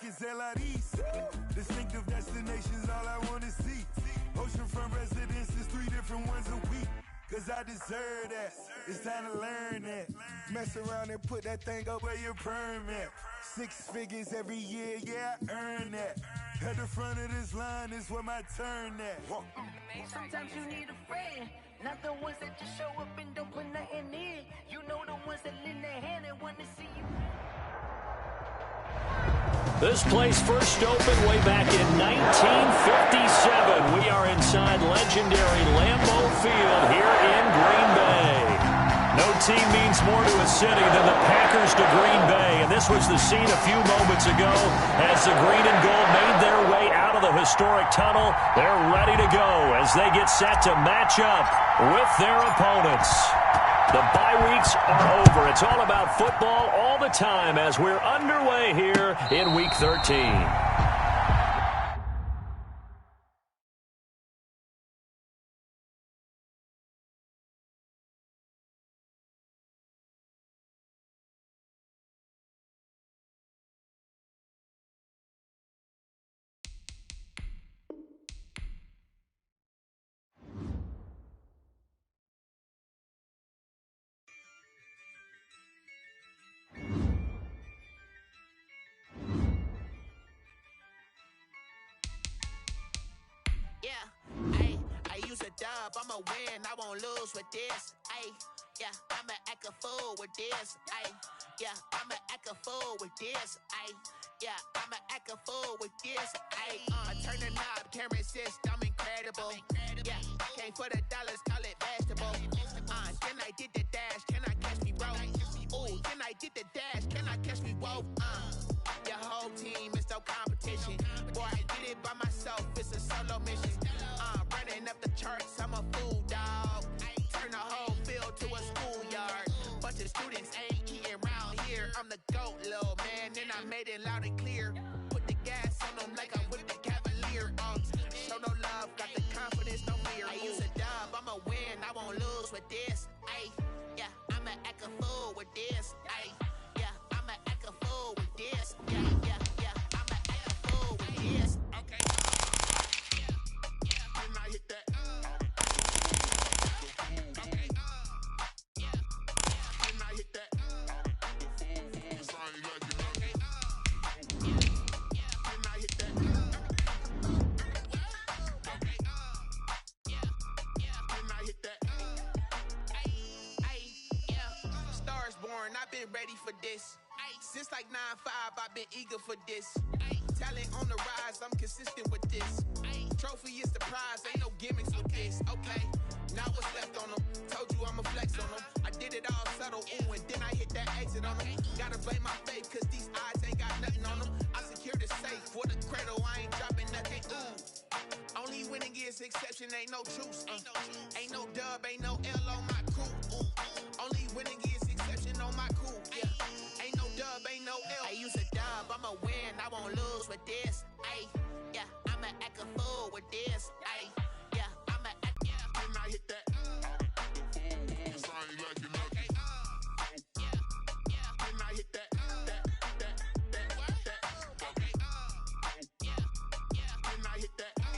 jwedd08's. Distinctive destinations, all I wanna see. Oceanfront residences, 3 different ones a week. Cause I deserve that. It's time to learn that. Mess around and put that thing up where your permit. 6 figures every year, yeah, I earn that. At the front of this line is where my turn at. Sometimes you need a friend, not the ones that just show up and don't put nothing in. You know the ones that lend their hand and want to see you. This place first opened way back in 1957. We are inside legendary Lambeau Field here in Green Bay. No team means more to a city than the Packers to Green Bay. And this was the scene a few moments ago as the green and gold made their way out of the historic tunnel. They're ready to go as they get set to match up with their opponents. The bye weeks are over. It's all about football all the time as we're underway here in Week 13. I'ma win, I won't lose with this. Ay, yeah, I'ma act a fool with this. Ay, yeah, I'ma act a fool with this. Ay, yeah, I'ma act a fool with this. Ay, I turn the knob, can't resist, I'm incredible. Yeah, came for the dollars, call it vegetable. Then I did the dash, can I catch me, bro? Ooh, then I did the dash, can I catch me, whoa? Your whole team is no competition. Boy, I did it by myself, it's a solo mission. Running up the charts, I'm a fool, dog. Turn the whole field to a schoolyard. Bunch of students ain't eating round here. I'm the GOAT, little man, and I made it loud and clear. Put the gas on them like I'm with the Cavalier. Show no love, got the confidence, no fear. I use a dub, I'ma win, I won't lose with this. Ay, yeah, I'ma act a fool with this. Ay, yeah, I'ma act a fool with this. Yeah, yeah, yeah, I'ma act a fool with this. Okay. Then I hit that. Okay. Yeah. Then I hit that. Sign like it. Okay. Yeah. Then I hit that. Okay. Yeah. Then I hit that. Ay, yeah. Stars born, I've been ready for this. Since like 9-5, I've been eager for this. Talent on the rise, I'm consistent with this. Trophy is the prize, ain't no gimmicks with this. Okay, now what's left on them? Told you I'ma flex on them. I did it all subtle, ooh, and then I hit that exit on them. Gotta blame my faith, cause these eyes ain't got nothing on them. I secured the safe for the cradle, I ain't dropping nothing, ooh. Only winning is exception, ain't no truce. Ain't no dub, ain't no L on my crew. Ooh. Only winning is exception on my crew. Yeah. Ain't no dub, ain't no L. I use a dub, I'ma win, I won't lose with this. Ay, yeah, I'ma act a fool with this. Ay, yeah, I'ma act, yeah. Then I hit that. Sign like it. Okay. Yeah, yeah. Then I hit that. Okay. Yeah, yeah. Then I hit that. Then I hit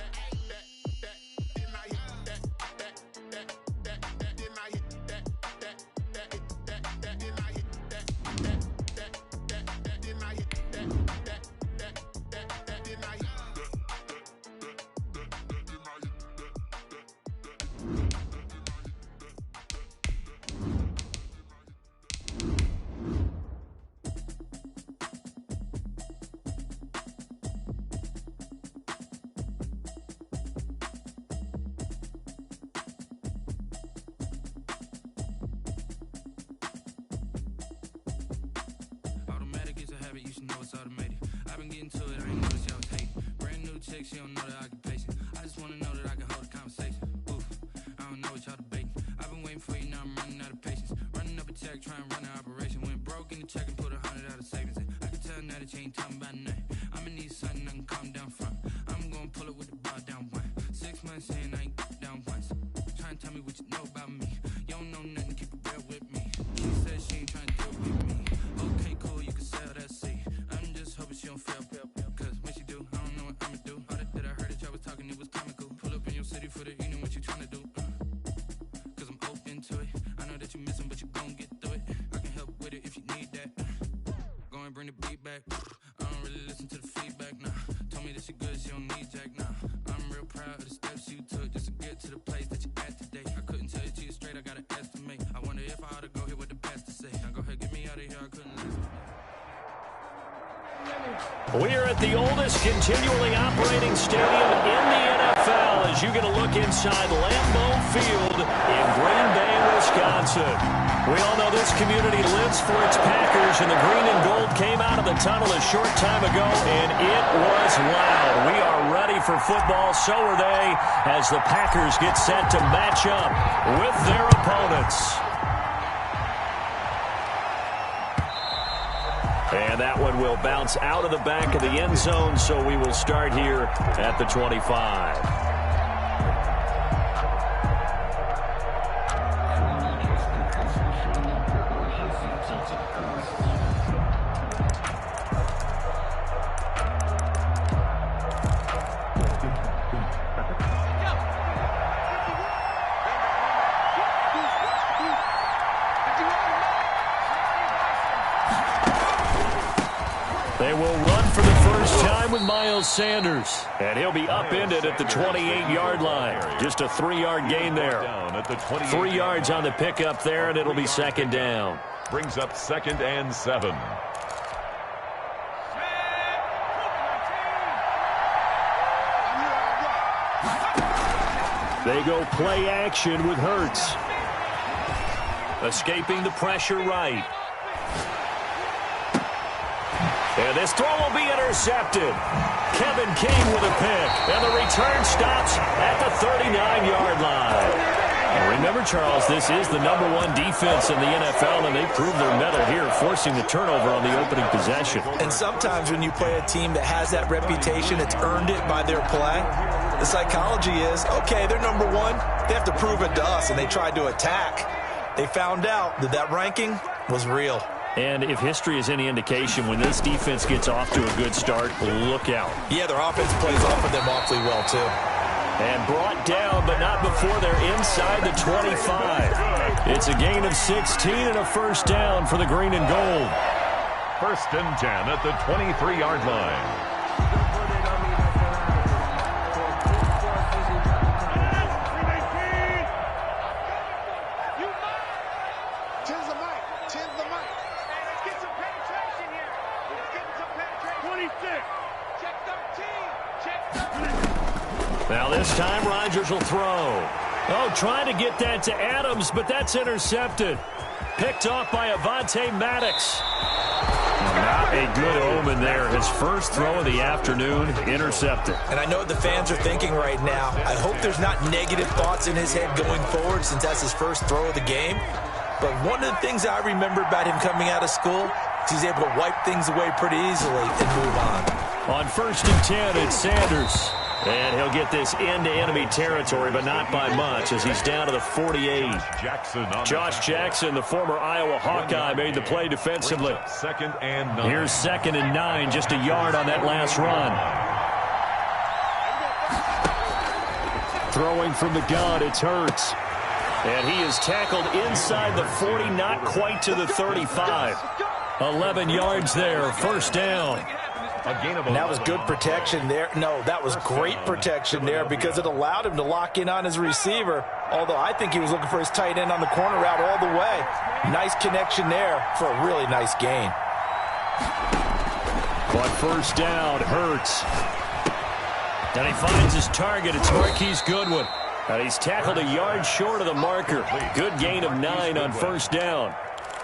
that. Then I hit that. You should know it's automated. I've been getting to it, I ain't noticed y'all was hating. Brand new chick, she don't know the occupation. I just wanna know that I can hold a conversation. Oof, I don't know what y'all debating. I've been waiting for you, now I'm running out of patience. Running up a check, trying to run an operation. Went broke in the check and put 100 out of savings in. I can tell now that you ain't talking about nothing. I'ma need something I can calm down from. I'm gonna pull it with the bar down one. 6 months in, I ain't down once. Trying to tell me what you know about me. You don't know nothing, keep it real with me. She said she ain't trying to deal with me. Okay, cool, you can sell that seat. I'm just hoping she bring the beat back. I don't really listen to the feedback, nah. Told me that she good, she don't need jack, nah. I'm real proud of the steps you took just to get to the place that you at today. I couldn't tell you to you straight, I gotta estimate. I wonder if I ought to go here with the best to say. Now go ahead, get me out of here, I couldn't listen. We are at the oldest continually operating stadium in the NFL as you get a look inside Lambeau Field in Green Bay, Wisconsin. We all know this community lives for its Packers, and the green and gold came out of the tunnel a short time ago, and it was loud. We are ready for football, so are they, as the Packers get set to match up with their opponents. And that one will bounce out of the back of the end zone, so we will start here at the 25. They will run for the first time with Miles Sanders. And he'll be upended at the 28-yard line. Just a 3-yard gain there. 3 yards on the pickup there, and it'll be second down. Brings up 2nd and 7. They go play action with Hurts. Escaping the pressure right. And this throw will be intercepted. Kevin King with a pick. And the return stops at the 39-yard line. And remember, Charles, this is the #1 defense in the NFL, and they proved their mettle here, forcing the turnover on the opening possession. And sometimes when you play a team that has that reputation, it's earned it by their play. The psychology is, okay, they're #1. They have to prove it to us, and they tried to attack. They found out that that ranking was real. And if history is any indication, when this defense gets off to a good start, look out. Yeah, their offense plays off of them awfully well, too. And brought down, but not before they're inside the 25. It's a gain of 16 and a first down for the green and gold. 1st and 10 at the 23-yard line. Now this time Rodgers will throw. Oh, trying to get that to Adams, but that's intercepted. Picked off by Avonte Maddox. Not a good omen there. His first throw of the afternoon, intercepted. And I know what the fans are thinking right now. I hope there's not negative thoughts in his head going forward since that's his first throw of the game. But one of the things I remember about him coming out of school is he's able to wipe things away pretty easily and move on. On 1st and 10, it's Sanders. And he'll get this into enemy territory, but not by much, as he's down to the 48. Josh Jackson, the former Iowa Hawkeye, made the play defensively. 2nd and 9. Here's 2nd and 9, just a yard on that last run. Throwing from the gun, it's Hurts. And he is tackled inside the 40, not quite to the 35. 11 yards there, first down. And that was good protection there. No, that was great protection there because it allowed him to lock in on his receiver, although I think he was looking for his tight end on the corner route all the way. Nice connection there for a really nice gain. But first down, Hurts. And he finds his target. It's Marquise Goodwin. And he's tackled a yard short of the marker. Good gain of 9 on first down.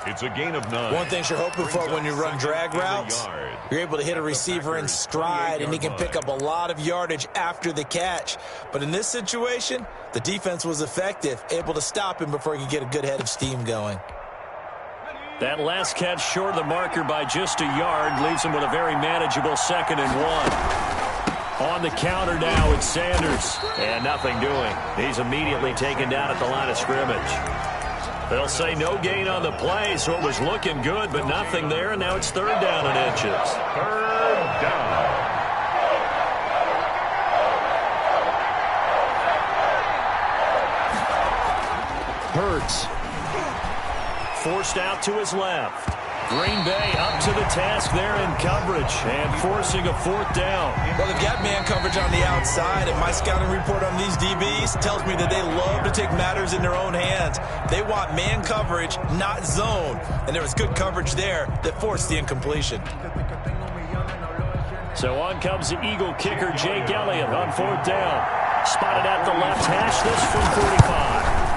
It's a gain of 9. One thing you're hoping for when you run drag routes, you're able to hit a receiver in stride, and he can pick up a lot of yardage after the catch. But in this situation, the defense was effective, able to stop him before he could get a good head of steam going. That last catch short of the marker by just a yard leaves him with a very manageable 2nd and 1. On the counter now, it's Sanders. And nothing doing. He's immediately taken down at the line of scrimmage. They'll say no gain on the play, so it was looking good, but nothing there, and now it's 3rd down and inches. 3rd down. Hurts. Forced out to his left. Green Bay up to the task there in coverage and forcing a fourth down. Well, they've got man coverage on the outside, and my scouting report on these DBs tells me that they love to take matters in their own hands. They want man coverage, not zone, and there was good coverage there that forced the incompletion. So on comes the Eagle kicker, Jake Elliott, on fourth down. Spotted at the left hash, this from 45.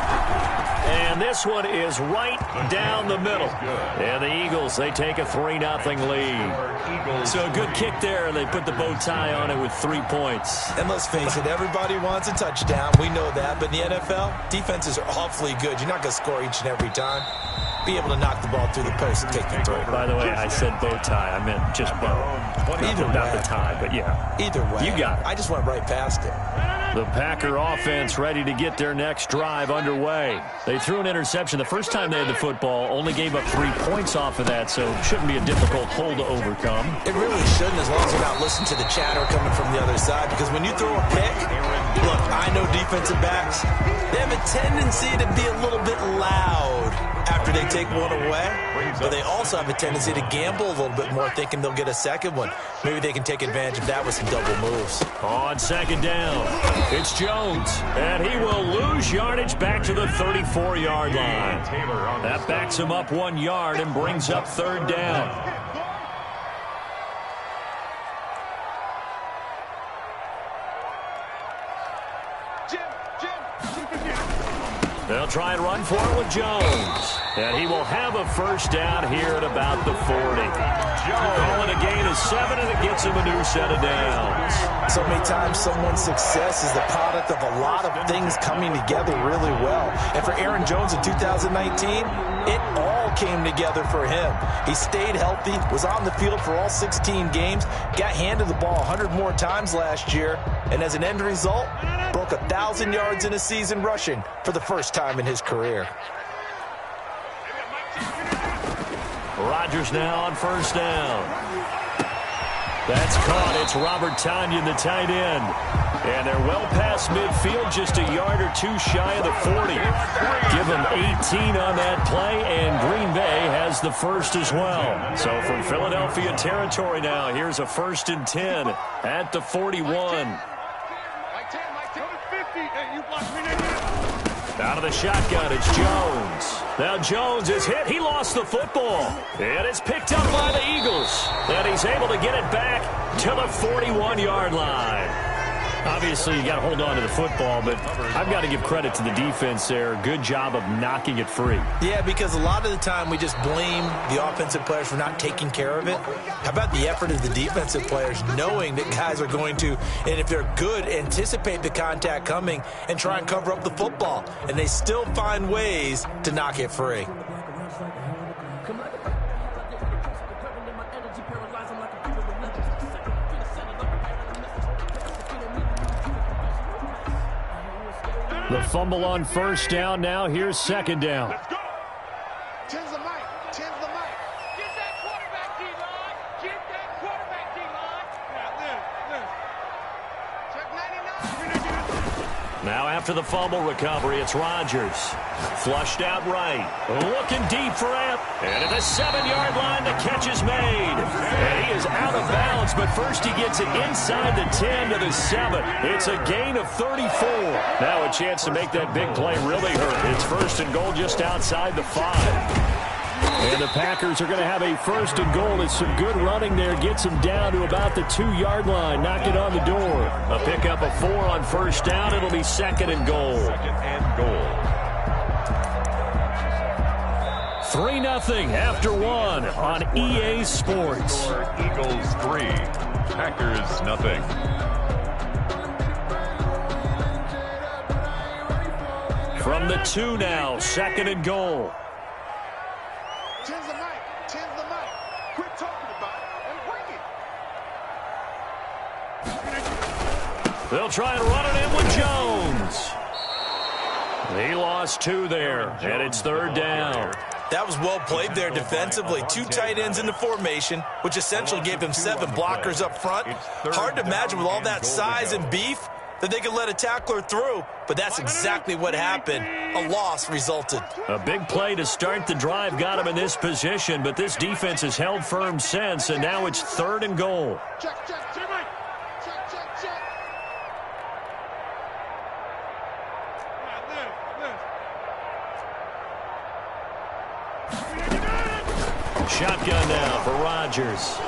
And this one is right down the middle. And the Eagles, they take a 3-0 lead. So a good kick there, and they put the bow tie on it with 3 points. And let's face it, everybody wants a touchdown. We know that. But in the NFL, defenses are awfully good. You're not going to score each and every time. Be able to knock the ball through the post and take the throw. By the way, I said bow tie. I meant just bow. Either not the tie, but yeah. Either way. You got it. I just went right past it. The Packer offense ready to get their next drive underway. They threw an interception the first time they had the football, only gave up 3 points off of that, so it shouldn't be a difficult hole to overcome. It really shouldn't, as long as you're not listening to the chatter coming from the other side, because when you throw a pick, look, I know defensive backs, they have a tendency to be a little bit loud after they take one away, but they also have a tendency to gamble a little bit more, thinking they'll get a second one. Maybe they can take advantage of that with some double moves. On second down, it's Jones, and he will lose yardage back to the 34-yard line. That backs him up 1 yard and brings up third down. They'll try and run for it with Jones. And he will have a first down here at about the 40. Calling a gain of 7, and it gets him a new set of downs. So many times someone's success is the product of a lot of things coming together really well. And for Aaron Jones in 2019, it all came together for him. He stayed healthy, was on the field for all 16 games, got handed the ball 100 more times last year, and as an end result, broke 1,000 yards in a season rushing for the first time in his career. Rodgers now on first down. That's caught. It's Robert Tonyan, the tight end. And they're well past midfield, just a yard or two shy of the 40. Give them 18 on that play, and Green Bay has the first as well. So from Philadelphia territory now, here's a 1st and 10 at the 41. Out of the shotgun, it's Jones. Now Jones is hit. He lost the football. And it's picked up by the Eagles. And he's able to get it back to the 41-yard line. Obviously, you got to hold on to the football, but I've got to give credit to the defense there. Good job of knocking it free. Yeah, because a lot of the time we just blame the offensive players for not taking care of it. How about the effort of the defensive players knowing that guys are going to, and if they're good, anticipate the contact coming and try and cover up the football. And they still find ways to knock it free. The fumble on first down. Now here's second down. Let's go. Tens the mic. Tens the mic. Get that quarterback, D-line. Get that quarterback, D-line. Yeah, Check 99. Now after the fumble recovery, it's Rodgers. Flushed out right. Looking deep for Amp. And at the 7-yard line, the catch is made. And he is out of bounds, but first he gets it inside the 10 to the 7. It's a gain of 34. Now a chance to make that big play really hurt. It's 1st and goal just outside the 5. And the Packers are going to have a 1st and goal. It's some good running there. Gets them down to about the 2-yard line. Knock it on the door. A pickup of 4 on first down. It'll be 2nd and goal. 2nd and goal. 3-0 after 1 on EA Sports. Eagles 3, Packers 0. From the 2 now, 2nd and goal. Tens the mic. Tens the mic. Quit talking about it and bring it. They'll try and run it in with Jones. He lost 2 there, and it's 3rd down. That was well played there defensively. 2 tight ends in the formation, which essentially gave him 7 blockers up front. Hard to imagine with all that size and beef that they could let a tackler through, but that's exactly what happened. A loss resulted. A big play to start the drive got him in this position, but this defense has held firm since, and now it's 3rd and goal. Check. Shotgun now for Rodgers.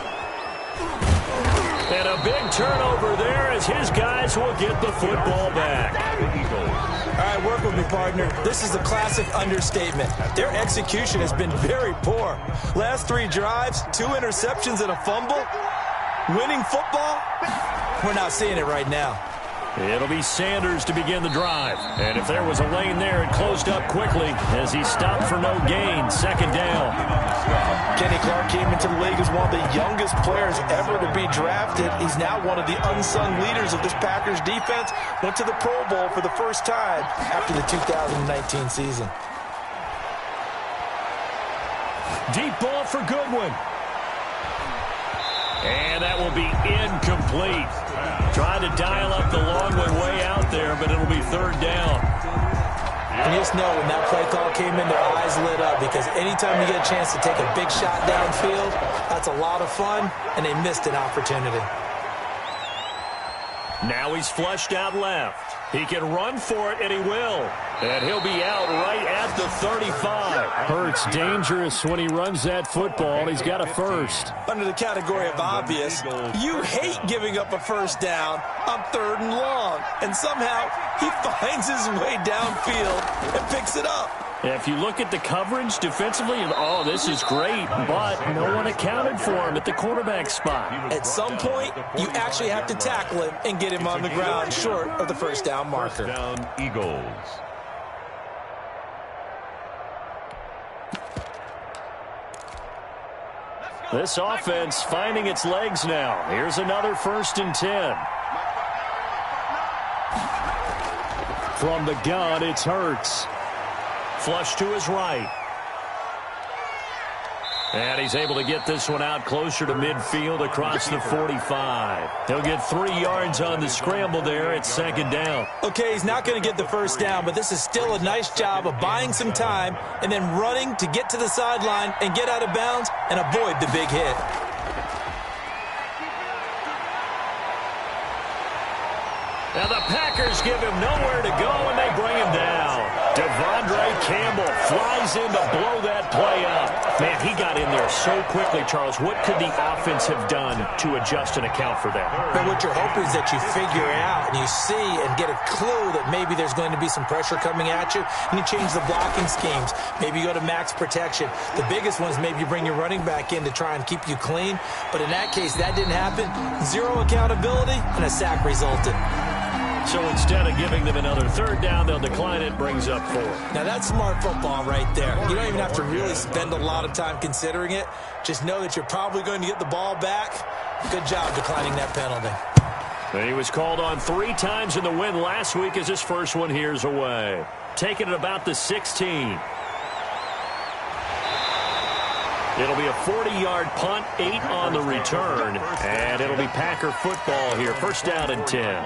And a big turnover there as his guys will get the football back. All right, work with me, partner. This is a classic understatement. Their execution has been very poor. Last 3 drives, 2 interceptions and a fumble. Winning football? We're not seeing it right now. It'll be Sanders to begin the drive. And if there was a lane there, it closed up quickly as he stopped for no gain. 2nd down. Kenny Clark came into the league as one of the youngest players ever to be drafted. He's now one of the unsung leaders of this Packers defense. Went to the Pro Bowl for the first time after the 2019 season. Deep ball for Goodwin. And that will be incomplete. Trying to dial up the long way out there, but it'll be 3rd down. And you just know when that play call came in, their eyes lit up, because anytime you get a chance to take a big shot downfield, that's a lot of fun, and they missed an opportunity. Now he's flushed out left. He can run for it, and he will. And he'll be out right at the 35. Hurts dangerous when he runs that football. He's got a first. Under the category of obvious, you hate giving up a first down on 3rd and long. And somehow he finds his way downfield and picks it up. If you look at the coverage defensively, oh, this is great, but no one accounted for him at the quarterback spot. At some point, you actually have to tackle him and get him on the ground short of the first down marker. First down, Eagles. This offense finding its legs now. Here's another 1st and 10. From the gun, it's Hurts. Flush to his right. And he's able to get this one out closer to midfield across the 45. He'll get 3 yards on the scramble there at 2nd down. Okay, he's not going to get the first down, but this is still a nice job of buying some time and then running to get to the sideline and get out of bounds and avoid the big hit. Now the Packers give him nowhere to go, and they bring him down. Devondre Campbell flies in to blow that play up. Man, he got in there so quickly, Charles. What could the offense have done to adjust and account for that? But what you're hoping is that you figure out and you see and get a clue that maybe there's going to be some pressure coming at you, and you change the blocking schemes. Maybe you go to max protection. The biggest one is maybe you bring your running back in to try and keep you clean. But in that case, that didn't happen. 0 accountability, and a sack resulted. So instead of giving them another 3rd down, they'll decline it, brings up 4. Now that's smart football right there. You don't even have to really spend a lot of time considering it. Just know that you're probably going to get the ball back. Good job declining that penalty. And he was called on 3 times in the win last week as his first one here's away. Taking it about the 16. It'll be a 40-yard punt, 8 on the return, and it'll be Packer football here. 1st down and 10.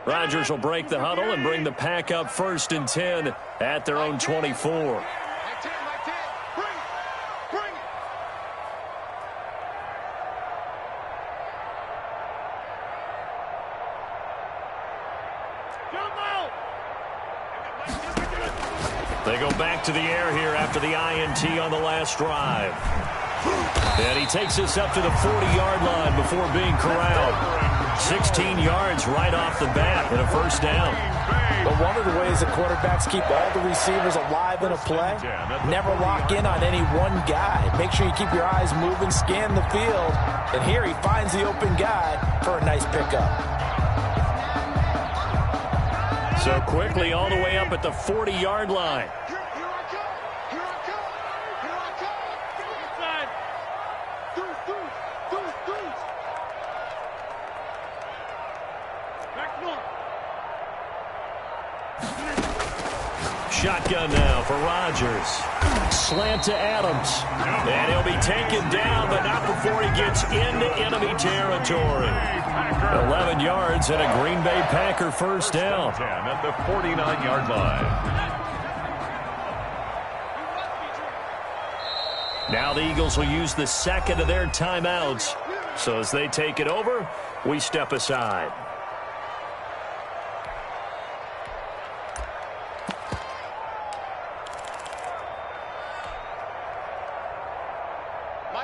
Rodgers will break the huddle and bring the Pack up 1st and 10 at their own 24. They go back to the air here after the INT on the last drive. And he takes us up to the 40-yard line before being corralled. 16 yards right off the bat and a 1st down. But one of the ways that quarterbacks keep all the receivers alive in a play, never lock in on any one guy. Make sure you keep your eyes moving, scan the field, and here he finds the open guy for a nice pickup. So quickly all the way up at the 40-yard line. shotgun now for Rodgers. Slant to Adams. And he'll be taken down, but not before he gets into enemy territory. 11 yards and a Green Bay Packer first down. 10 at the 49-yard line. Now the Eagles will use the second of their timeouts. So as they take it over, we step aside.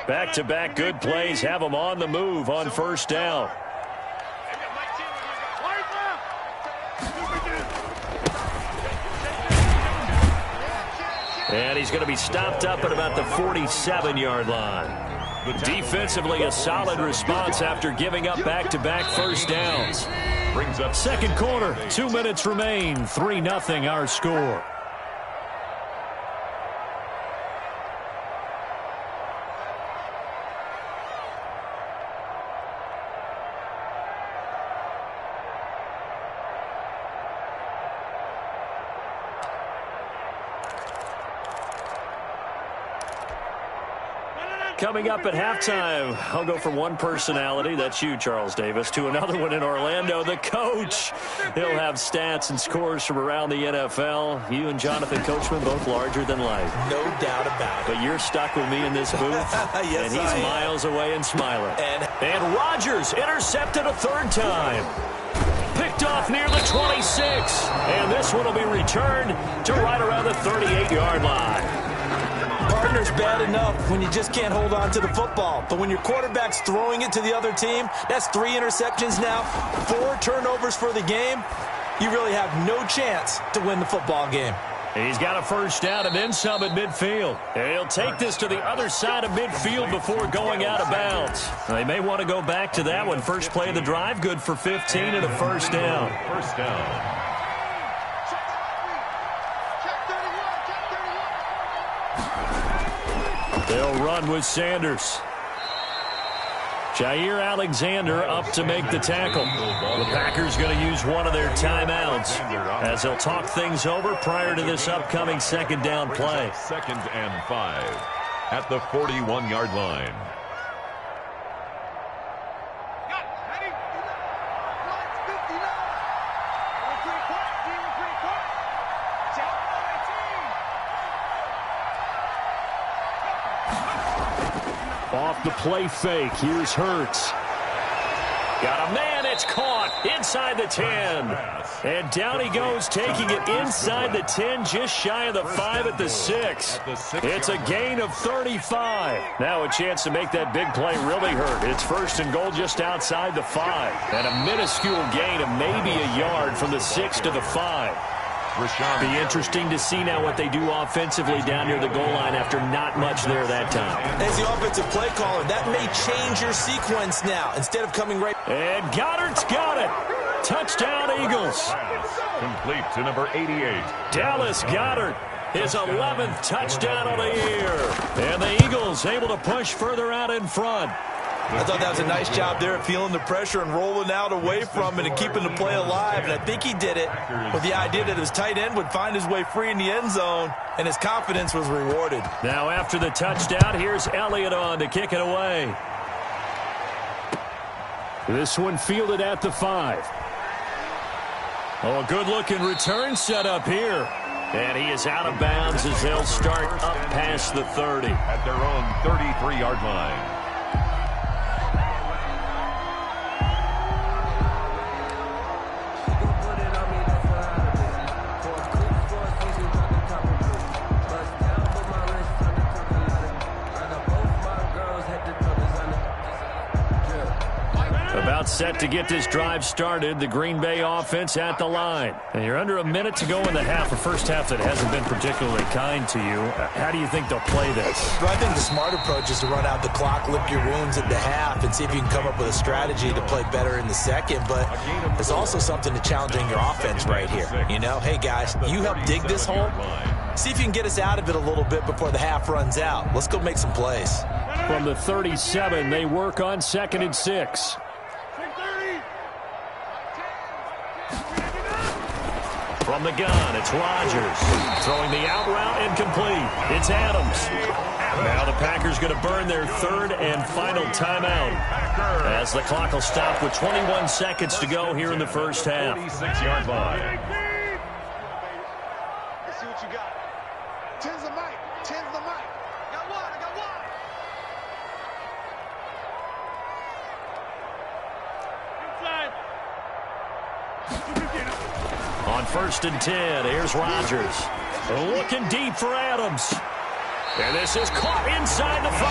Back-to-back good plays have them on the move on first down. And he's going to be stopped up at about the 47-yard line. Defensively, a solid response after giving up back-to-back first downs. Second quarter, 2 minutes remain, 3-0 our score. Coming up at halftime, I'll go from one personality, that's you, Charles Davis, to another one in Orlando, the coach. He'll have stats and scores from around the NFL. You and Jonathan Coachman, both larger than life. No doubt about it. But you're stuck with me in this booth, yes, and he's miles away and smiling. And Rodgers intercepted a third time. Picked off near the 26. And this one will be returned to right around the 38-yard line. Partner's bad enough when you just can't hold on to the football. But when your quarterback's throwing it to the other team, that's 3 interceptions now, 4 turnovers for the game. You really have no chance to win the football game. He's got a first down and then some at midfield. And he'll take this to the other side of midfield before going out of bounds. They may want to go back to that one. First play of the drive, good for 15 and a first down. First down. They'll run with Sanders. Jair Alexander up to make the tackle. The Packers going to use one of their timeouts as they'll talk things over prior to this upcoming second down play. 2nd and 5 at the 41-yard line. Off the play fake, here's Hurts. Got a man, it's caught inside the 10. And down he goes, taking it inside the 10, just shy of the 5 at the 6. It's a gain of 35. Now a chance to make that big play really hurt. It's first and goal just outside the 5. And a minuscule gain of maybe a yard from the 6 to the 5. Be interesting to see now what they do offensively down near the goal line after not much there that time. As the offensive play caller, that may change your sequence now. Instead of coming right... And Goddard's got it. Touchdown, Eagles. Complete to number 88. Dallas Goedert, his 11th touchdown of the year. And the Eagles able to push further out in front. I thought that was a nice job there of feeling the pressure and rolling out away from it and keeping the play alive. And I think he did it with the idea that his tight end would find his way free in the end zone, and his confidence was rewarded. Now after the touchdown, here's Elliott on to kick it away. This one fielded at the 5. Oh, a good-looking return set up here. And he is out of bounds as they'll start up past the 30. At their own 33-yard line. About set to get this drive started, the Green Bay offense at the line. And you're under a minute to go in the half, a first half that hasn't been particularly kind to you. How do you think they'll play this? Well, I think the smart approach is to run out the clock, lick your wounds at the half, and see if you can come up with a strategy to play better in the second. But there's also something to challenging your offense right here. You know, hey, guys, you help dig this hole. See if you can get us out of it a little bit before the half runs out. Let's go make some plays. From the 37, they work on 2nd and 6. From the gun, it's Rodgers. Throwing the out route incomplete. It's Adams. Now the Packers going to burn their third and final timeout as the clock will stop with 21 seconds to go here in the first half. 46-yard line. Let's see what you got. 10's the mic. 10's the mic. Got one. I got one. On 1st and 10, here's Rodgers. Looking deep for Adams. And this is caught inside the 5.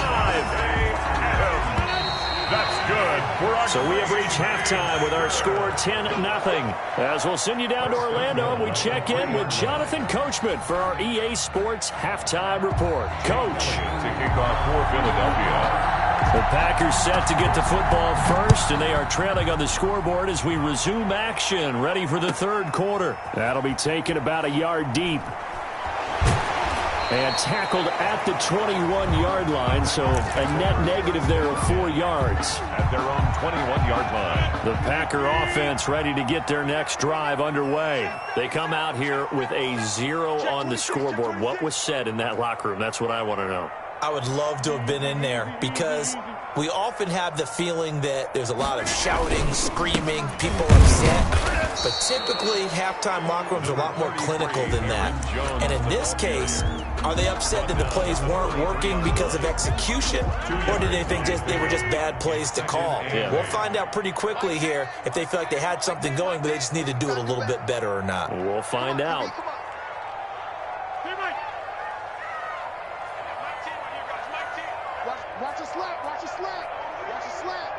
That's good. So we have reached halftime with our score 10-0. As we'll send you down to Orlando, we check in with Jonathan Coachman for our EA Sports Halftime Report. Coach. To kick off for Philadelphia. The Packers set to get the football first, and they are trailing on the scoreboard as we resume action, ready for the third quarter. That'll be taken about a yard deep. And tackled at the 21-yard line, so a net negative there of 4 yards. At their own 21-yard line. The Packer offense ready to get their next drive underway. They come out here with a 0 on the scoreboard. What was said in that locker room? That's what I want to know. I would love to have been in there because we often have the feeling that there's a lot of shouting, screaming, people upset. But typically, halftime locker rooms are a lot more clinical than that. And in this case, are they upset that the plays weren't working because of execution? Or did they think they were just bad plays to call? Yeah. We'll find out pretty quickly here if they feel like they had something going, but they just need to do it a little bit better or not. We'll find out. Watch a slap. Watch a slap. Watch a slap.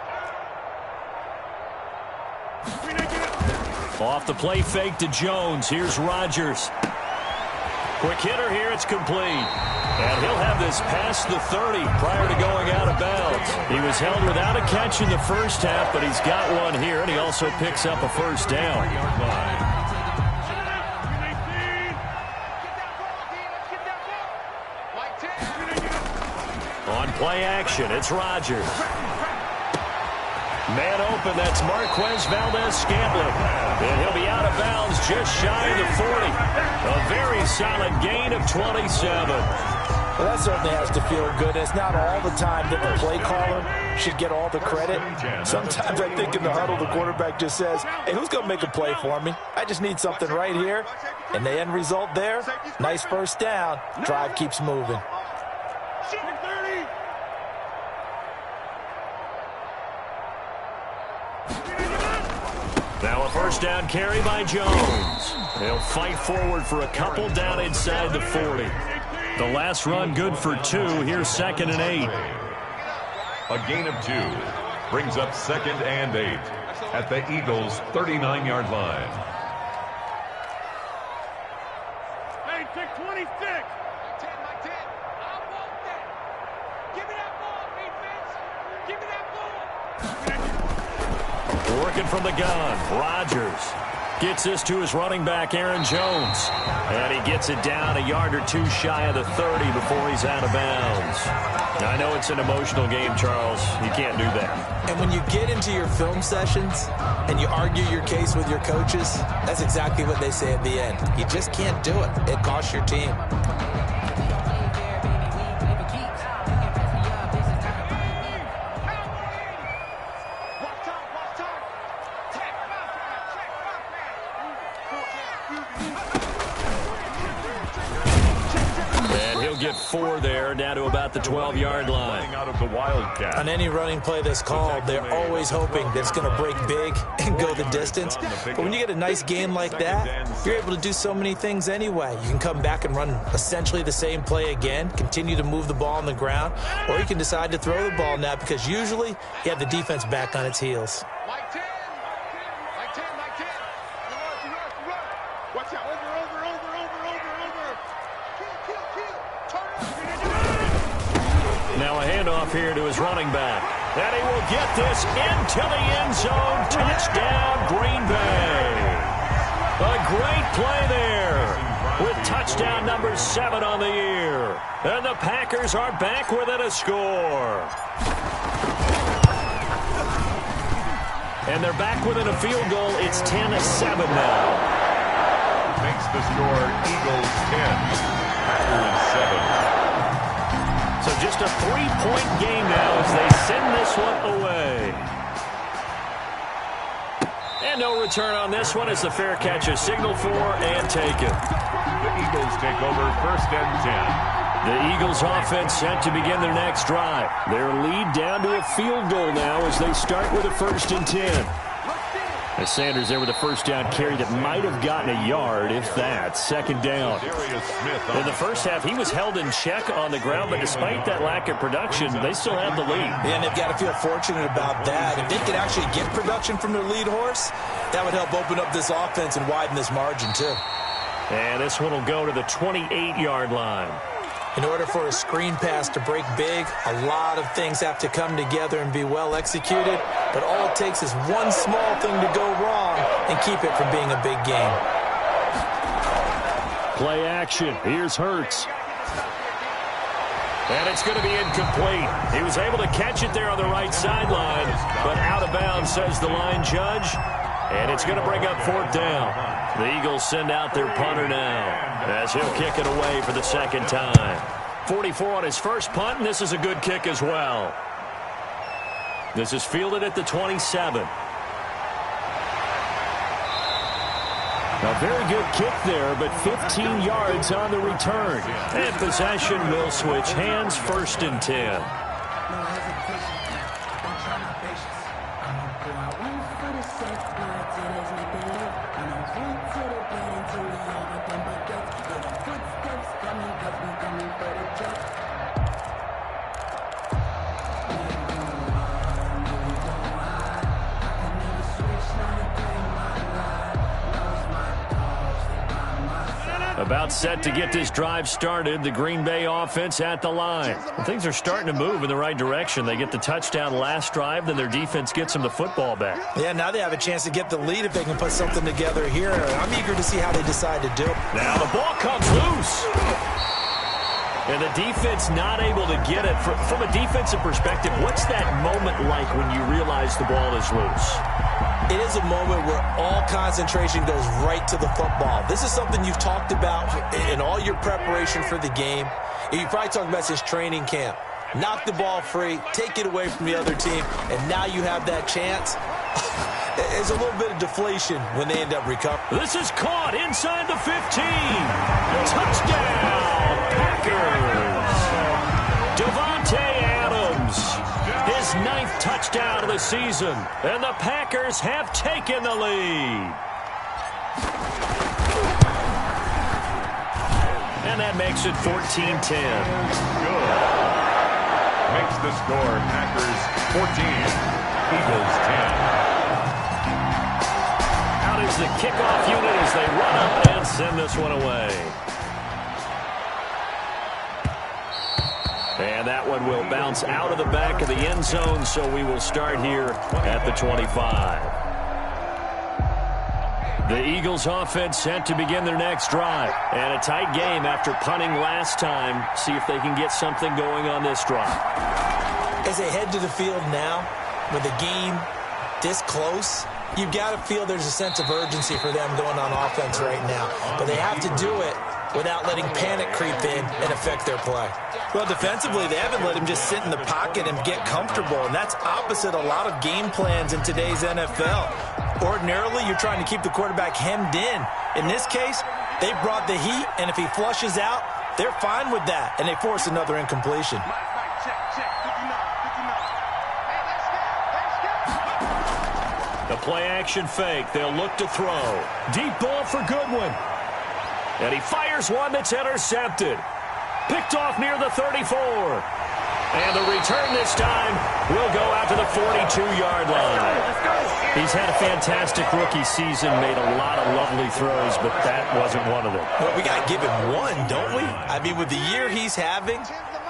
Off the play fake to Jones. Here's Rodgers. Quick hitter here. It's complete. And he'll have this past the 30 prior to going out of bounds. He was held without a catch in the first half, but he's got one here, and he also picks up a first down. On play action, it's Rodgers. Man open, that's Marquez Valdez-Scantling. And he'll be out of bounds just shy of the 40. A very solid gain of 27. Well, that certainly has to feel good. It's not all the time that the play caller should get all the credit. Sometimes I think in the huddle, the quarterback just says, hey, who's going to make a play for me? I just need something right here. And the end result there, nice first down. Drive keeps moving. Now a first down carry by Jones. They'll fight forward for a couple down inside the 40. The last run good for 2. Here's 2nd and 8. A gain of 2 brings up 2nd and 8 at the Eagles' 39-yard line. Hey, pick 26. My 10. I want that. Give me that ball, defense. Give me that ball. Working from the gun, Rodgers gets this to his running back, Aaron Jones. And he gets it down a yard or 2 shy of the 30 before he's out of bounds. Now, I know it's an emotional game, Charles. You can't do that. And when you get into your film sessions and you argue your case with your coaches, that's exactly what they say at the end. You just can't do it. It costs your team. Get 4 there, down to about the 12-yard line. Out of the Wildcat. On any running play that's called, they're always hoping that it's going to break big and go the distance. But when you get a nice gain like that, you're able to do so many things anyway. You can come back and run essentially the same play again, continue to move the ball on the ground, or you can decide to throw the ball now because usually you have the defense back on its heels. Mike 10. Run. Watch out. Over. Now a handoff here to his running back. And he will get this into the end zone. Touchdown, Green Bay. A great play there with touchdown number 7 on the year. And the Packers are back within a score. And they're back within a field goal. It's 10-7 now. the score, Eagles 10, Packers 7. So just a 3-point game now as they send this one away. And no return on this one as the fair catch is signaled for and taken. The Eagles take over 1st and 10. The Eagles offense set to begin their next drive. Their lead down to a field goal now as they start with a 1st and 10. As Sanders there with a first down carry that might have gotten a yard, if that. 2nd down. In the first half, he was held in check on the ground, but despite that lack of production, they still have the lead. Yeah, and they've got to feel fortunate about that. If they could actually get production from their lead horse, that would help open up this offense and widen this margin, too. And this one will go to the 28-yard line. In order for a screen pass to break big, a lot of things have to come together and be well executed. But all it takes is one small thing to go wrong and keep it from being a big game. Play action. Here's Hurts. And it's going to be incomplete. He was able to catch it there on the right sideline, but out of bounds, says the line judge. And it's going to bring up 4th down. The Eagles send out their punter now as he'll kick it away for the 2nd time. 44 on his first punt, and this is a good kick as well. This is fielded at the 27. A very good kick there, but 15 yards on the return. And possession will switch hands, 1st and 10. About set to get this drive started. The Green Bay offense at the line. And things are starting to move in the right direction. They get the touchdown last drive, then their defense gets them the football back. Yeah, now they have a chance to get the lead if they can put something together here. I'm eager to see how they decide to do it. Now the ball comes loose. And the defense not able to get it. From a defensive perspective, what's that moment like when you realize the ball is loose? It is a moment where all concentration goes right to the football. This is something you've talked about in all your preparation for the game. You probably talked about since training camp. Knock the ball free, take it away from the other team, and now you have that chance. There's a little bit of deflation when they end up recovering. This is caught inside the 15. Touchdown, Packers. Devontae Adams. His 9th touchdown of the season, and the Packers have taken the lead. And that makes it 14-10. Good. Makes the score, Packers 14, Eagles 10. Out is the kickoff unit as they run up and send this one away. And that one will bounce out of the back of the end zone, so we will start here at the 25. The Eagles offense set to begin their next drive. And a tight game after punting last time. See if they can get something going on this drive. As they head to the field now, with the game this close, you've got to feel there's a sense of urgency for them going on offense right now. But they have to do it without letting panic creep in and affect their play. Well, defensively, they haven't let him just sit in the pocket and get comfortable, and that's opposite a lot of game plans in today's NFL. Ordinarily, you're trying to keep the quarterback hemmed in. In this case, they brought the heat, and if he flushes out, they're fine with that, and they force another incompletion. The play-action fake. They'll look to throw. Deep ball for Goodwin. And he fires one that's intercepted. Picked off near the 34. And the return this time will go out to the 42-yard line. He's had a fantastic rookie season, made a lot of lovely throws, but that wasn't one of them. Well, we got to give him one, don't we? I mean, with the year he's having,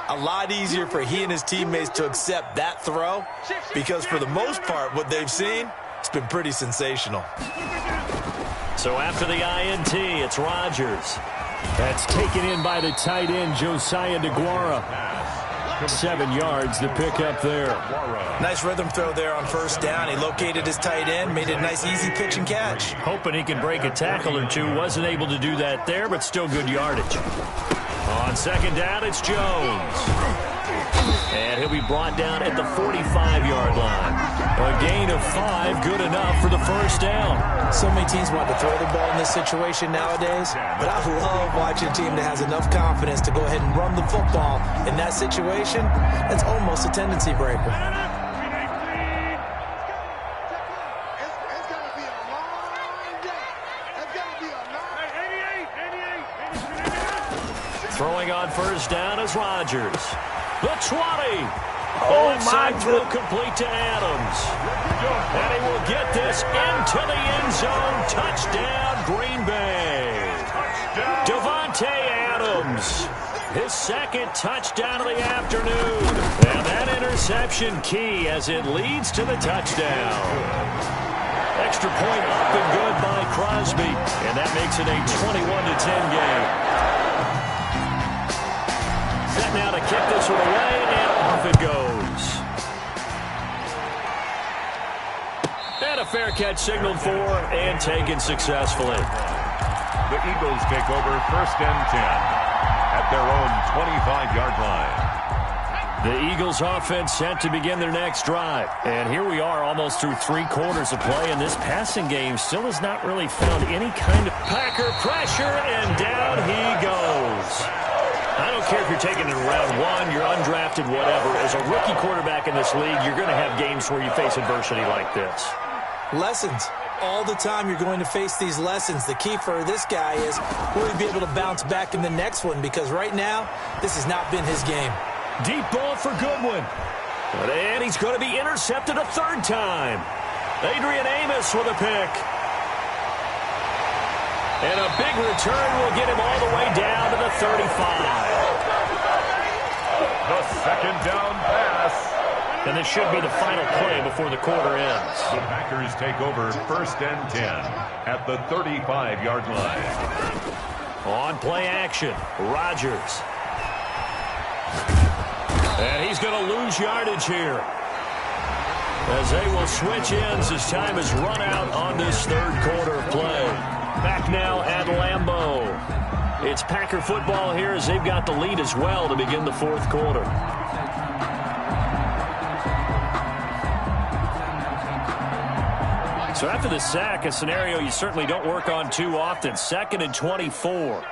a lot easier for he and his teammates to accept that throw because for the most part, what they've seen, it's been pretty sensational. So after the INT, it's Rodgers. That's taken in by the tight end, Josiah DeGuara. 7 yards to pick up there. Nice rhythm throw there on first down. He located his tight end, made it a nice easy pitch and catch. Hoping he can break a tackle or two. Wasn't able to do that there, but still good yardage. On second down, it's Jones. And he'll be brought down at the 45-yard line. A gain of 5, good enough for the first down. So many teams want to throw the ball in this situation nowadays, but I love watching a team that has enough confidence to go ahead and run the football. In that situation, that's almost a tendency breaker. Throwing on first down is Rodgers. The 20. Oh, my throw complete to Adams. And he will get this into the end zone. Touchdown, Green Bay. Davante Adams. His second touchdown of the afternoon. And that interception key as it leads to the touchdown. Extra point up and good by Crosby. And that makes it a 21-10 game. Set now to kick this one away, and off it goes. And a fair catch signaled for and taken successfully. The Eagles take over first and 10 at their own 25-yard line. The Eagles offense set to begin their next drive. And here we are almost through 3 quarters of play, and this passing game still has not really found any kind of Packer pressure, and down he goes. I don't care if you're taking it in round 1, you're undrafted, whatever. As a rookie quarterback in this league, you're going to have games where you face adversity like this. Lessons. All the time you're going to face these lessons. The key for this guy is will he be able to bounce back in the next one, because right now, this has not been his game. Deep ball for Goodwin. And he's going to be intercepted a 3rd time. Adrian Amos with a pick. And a big return will get him all the way down to the 35. The second down pass. And this should be the final play before the quarter ends. The Packers take over first and 10 at the 35-yard line. On play action, Rodgers. And he's going to lose yardage here, as they will switch ends as time has run out on this 3rd quarter of play. Back now at Lambeau. It's Packer football here as they've got the lead as well to begin the 4th quarter. So after the sack, a scenario you certainly don't work on too often. 2nd and 24.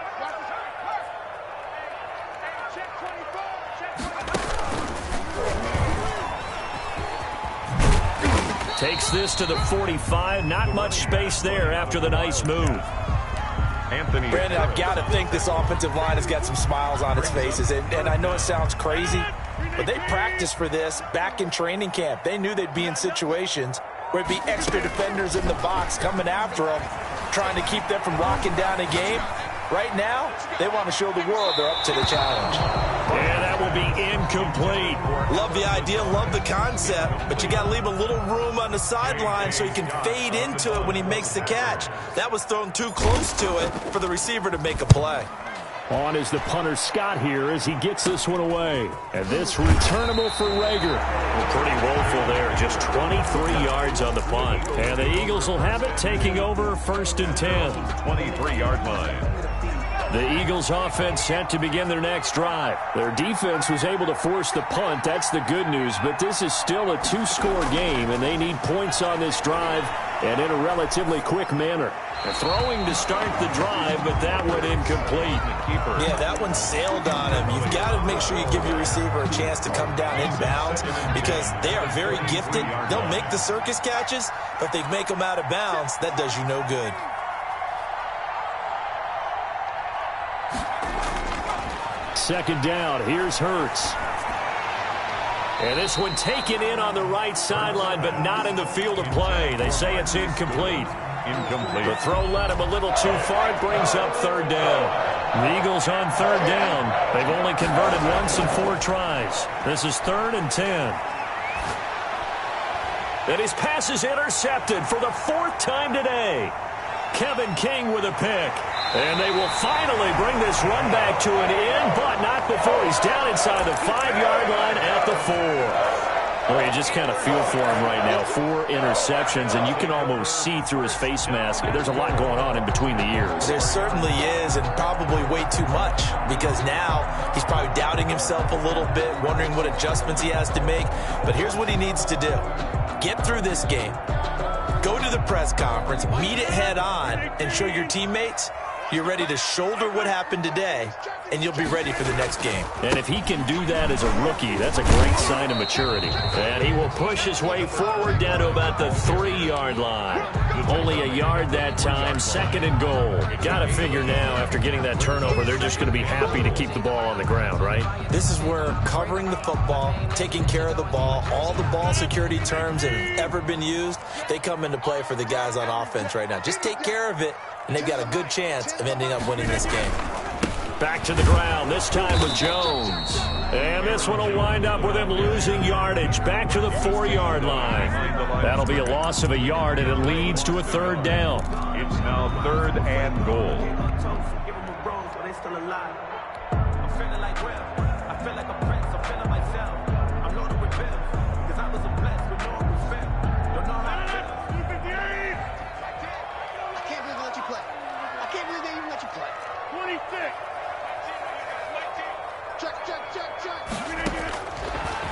Takes this to the 45. Not much space there after the nice move. Brandon, I've got to think this offensive line has got some smiles on its faces. And I know it sounds crazy, but they practiced for this back in training camp. They knew they'd be in situations where it'd be extra defenders in the box coming after them, trying to keep them from locking down a game. Right now, they want to show the world they're up to the challenge. And that will be incomplete. Love the idea, love the concept, but you got to leave a little room on the sideline so he can fade into it when he makes the catch. That was thrown too close to it for the receiver to make a play. On is the punter Scott here as he gets this one away. And this returnable for Rager. Well, pretty woeful there, just 23 yards on the punt. And the Eagles will have it, taking over 1st and 10. 23-yard line. The Eagles offense set to begin their next drive. Their defense was able to force the punt. That's the good news. But this is still a 2-score game, and they need points on this drive and in a relatively quick manner. They're throwing to start the drive, but that one incomplete. Yeah, that one sailed on him. You've got to make sure you give your receiver a chance to come down inbounds because they are very gifted. They'll make the circus catches, but if they make them out of bounds, that does you no good. Second down, here's Hurts. And this one taken in on the right sideline, but not in the field of play. They say it's incomplete. The throw led him a little too far. It brings up 3rd down. The Eagles on 3rd down. They've only converted once in 4 tries. This is 3rd and 10. And his pass is intercepted for the 4th time today. Kevin King with a pick. And they will finally bring this run back to an end, but not before he's down inside the 5-yard line at the 4. Well, you just kind of feel for him right now. 4 interceptions, and you can almost see through his face mask. There's a lot going on in between the ears. There certainly is, and probably way too much, because now he's probably doubting himself a little bit, wondering what adjustments he has to make. But here's what he needs to do. Get through this game. Go to the press conference, meet it head on, and show your teammates you're ready to shoulder what happened today, and you'll be ready for the next game. And if he can do that as a rookie, that's a great sign of maturity. And he will push his way forward down to about the 3-yard line. Only a yard that time, 2nd and goal. Got to figure now, after getting that turnover, they're just going to be happy to keep the ball on the ground, right? This is where covering the football, taking care of the ball, all the ball security terms that have ever been used, they come into play for the guys on offense right now. Just take care of it, and they've got a good chance of ending up winning this game. Back to the ground, this time with Jones. And this one will wind up with him losing yardage. Back to the 4-yard line. That'll be a loss of a yard, and it leads to a 3rd down. It's now 3rd and goal.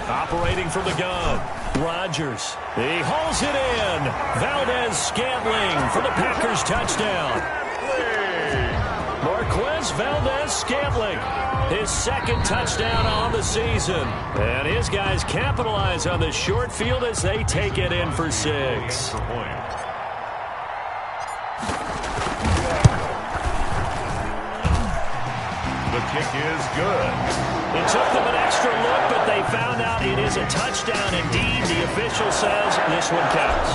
Operating from the gun, Rodgers. He hauls it in. Valdez-Scantling for the Packers touchdown. Marquez Valdez-Scantling, his 2nd touchdown on the season. And his guys capitalize on the short field as they take it in for 6. The kick is good. It took them an extra look, but they found out it is a touchdown indeed. The official says this one counts.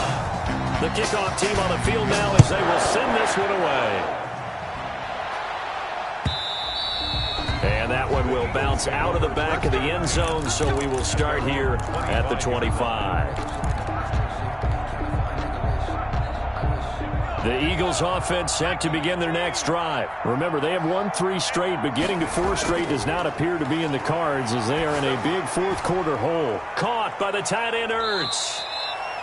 The kickoff team on the field now as they will send this one away. And that one will bounce out of the back of the end zone, so we will start here at the 25. The Eagles offense set to begin their next drive. Remember, they have won 3 straight, but getting to 4 straight does not appear to be in the cards as they are in a big 4th quarter hole. Caught by the tight end Ertz.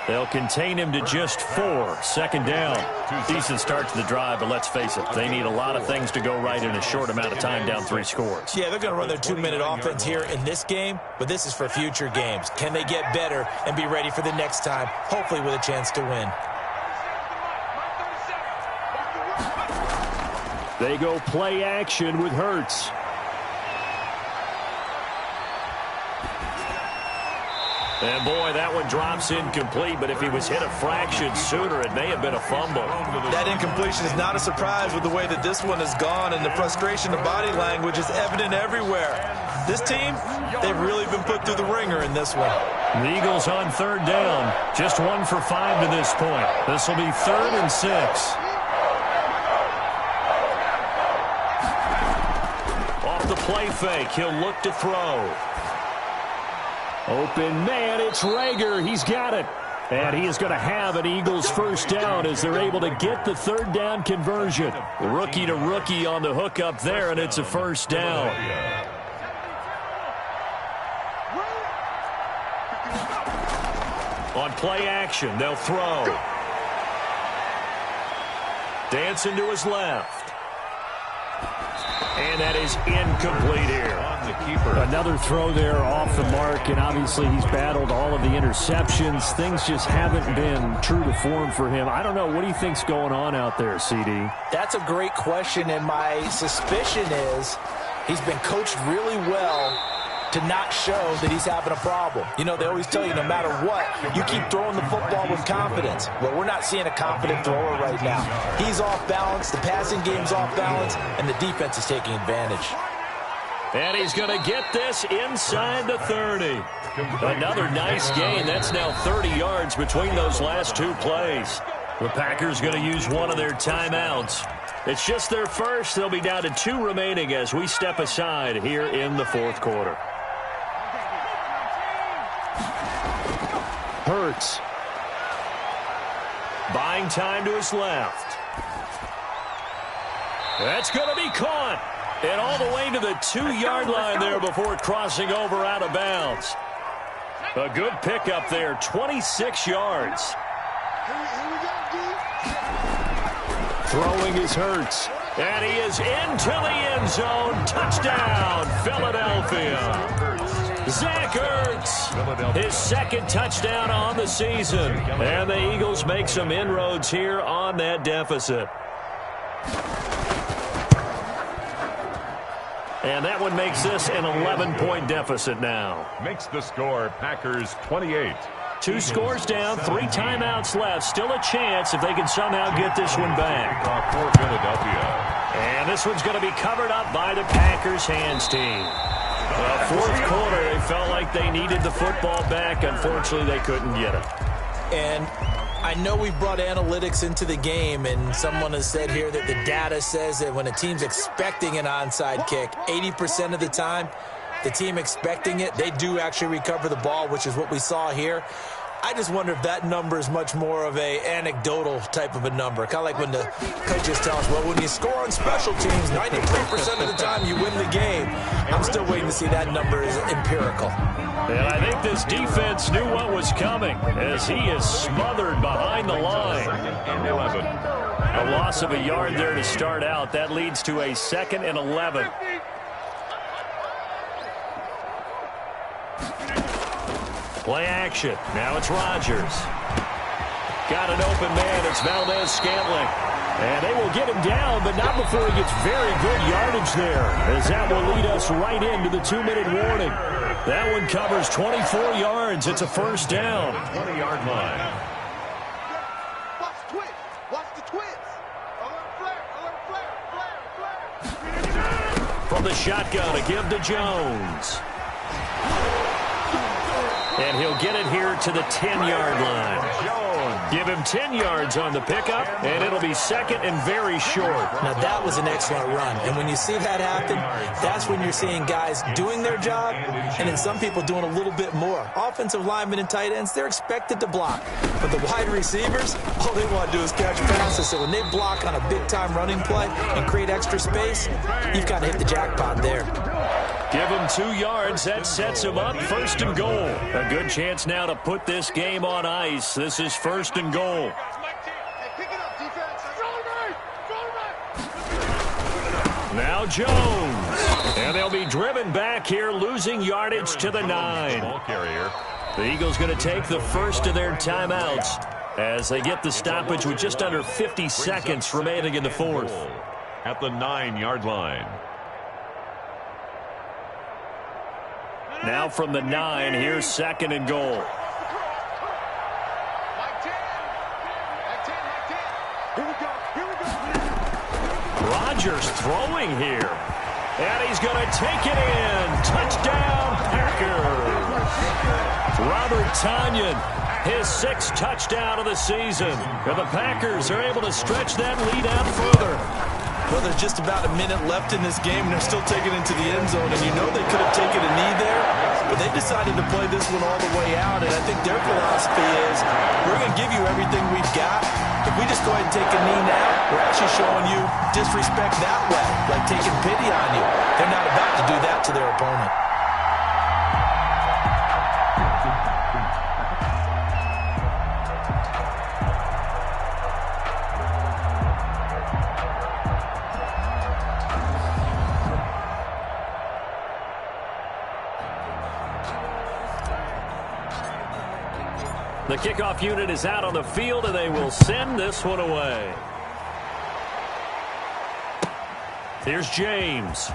They'll contain him to just 4. 2nd down. Decent start to the drive, but let's face it, they need a lot of things to go right in a short amount of time down 3 scores. Yeah, they're going to run their 2-minute offense here in this game, but this is for future games. Can they get better and be ready for the next time, hopefully with a chance to win? They go play action with Hurts. And boy, that one drops incomplete, but if he was hit a fraction sooner, it may have been a fumble. That incompletion is not a surprise with the way that this one has gone, and the frustration of body language is evident everywhere. This team, they've really been put through the ringer in this one. The Eagles on 3rd down, just 1 for 5 to this point. This will be 3rd and 6. Off the play fake, he'll look to throw. Open man, it's Rager. He's got it. And he is going to have an Eagles 1st down as they're able to get the 3rd down conversion. Rookie to rookie on the hook up there, and it's a 1st down. On play action, they'll throw. Dancing to his left. And that is incomplete here. Another throw there off the mark, and obviously he's battled all of the interceptions. Things just haven't been true to form for him. I don't know. What do you think's going on out there, CD? That's a great question, and my suspicion is he's been coached really well to not show that he's having a problem. You know, they always tell you no matter what, you keep throwing the football with confidence. Well, we're not seeing a confident thrower right now. He's off balance, the passing game's off balance, and the defense is taking advantage. And he's going to get this inside the 30. Another nice gain. That's now 30 yards between those last 2 plays. The Packers going to use one of their timeouts. It's just their first. They'll be down to 2 remaining as we step aside here in the 4th quarter. Hurts. Buying time to his left. That's going to be caught. And all the way to the 2-yard line there before crossing over out of bounds. A good pickup there, 26 yards. Throwing is Hurts. And he is into the end zone. Touchdown, Philadelphia. Zach Ertz, his second touchdown on the season. And the Eagles make some inroads here on that deficit. And that one makes this an 11-point deficit now. Makes the score Packers 28. 2 scores down, 3 timeouts left. Still a chance if they can somehow get this one back. For Philadelphia. And this one's going to be covered up by the Packers hands team. Fourth quarter, they felt like they needed the football back. Unfortunately, they couldn't get it. And I know we brought analytics into the game, and someone has said here that the data says that when a team's expecting an onside kick, 80% of the time, the team expecting it, they do actually recover the ball, which is what we saw here. I just wonder if that number is much more of a anecdotal type of a number. Kind of like when the coaches tell us, well, when you score on special teams, 93% of the time you win the game. I'm still waiting to see that number is empirical. And I think this defense knew what was coming as he is smothered behind the line. 2nd and 11. A loss of a yard there to start out. That leads to a 2nd and 11. Play action. Now it's Rodgers. Got an open man. It's Valdez-Scantling. And they will get him down, but not before he gets very good yardage there, as that will lead us right into the 2-minute warning. That one covers 24 yards. It's a first down. 20-yard line. Watch the twins. Watch the twins. Alert flare. Alert flare. From the shotgun, a give to Jones. And he'll get it here to the 10-yard line. Jones. Give him 10 yards on the pickup, and it'll be second and very short. Now, that was an excellent run. And when you see that happen, that's when you're seeing guys doing their job and then some people doing a little bit more. Offensive linemen and tight ends, they're expected to block. But the wide receivers, all they want to do is catch passes. So when they block on a big-time running play and create extra space, you've got to hit the jackpot there. Give him 2 yards. That sets him up. First and goal. A good chance now to put this game on ice. This is first and goal. Hey, pick it up, defense. Now Jones. And they'll be driven back here, losing yardage to the 9. Ball carrier. The Eagles going to take the first of their timeouts as they get the stoppage with just under 50 seconds remaining in the fourth. At the 9-yard line. Now from the 9, here's second and goal. Like 10. Here we go. Rodgers throwing here. And he's going to take it in. Touchdown, Packers. Robert Tonyan, his 6th touchdown of the season. And the Packers are able to stretch that lead out further. Well, there's just about a minute left in this game, and they're still taking it to the end zone. And you know they could have taken a knee there, but they decided to play this one all the way out. And I think their philosophy is, we're going to give you everything we've got. If we just go ahead and take a knee now, we're actually showing you disrespect that way, like taking pity on you. They're not about to do that to their opponent. The kickoff unit is out on the field, and they will send this one away. Here's James.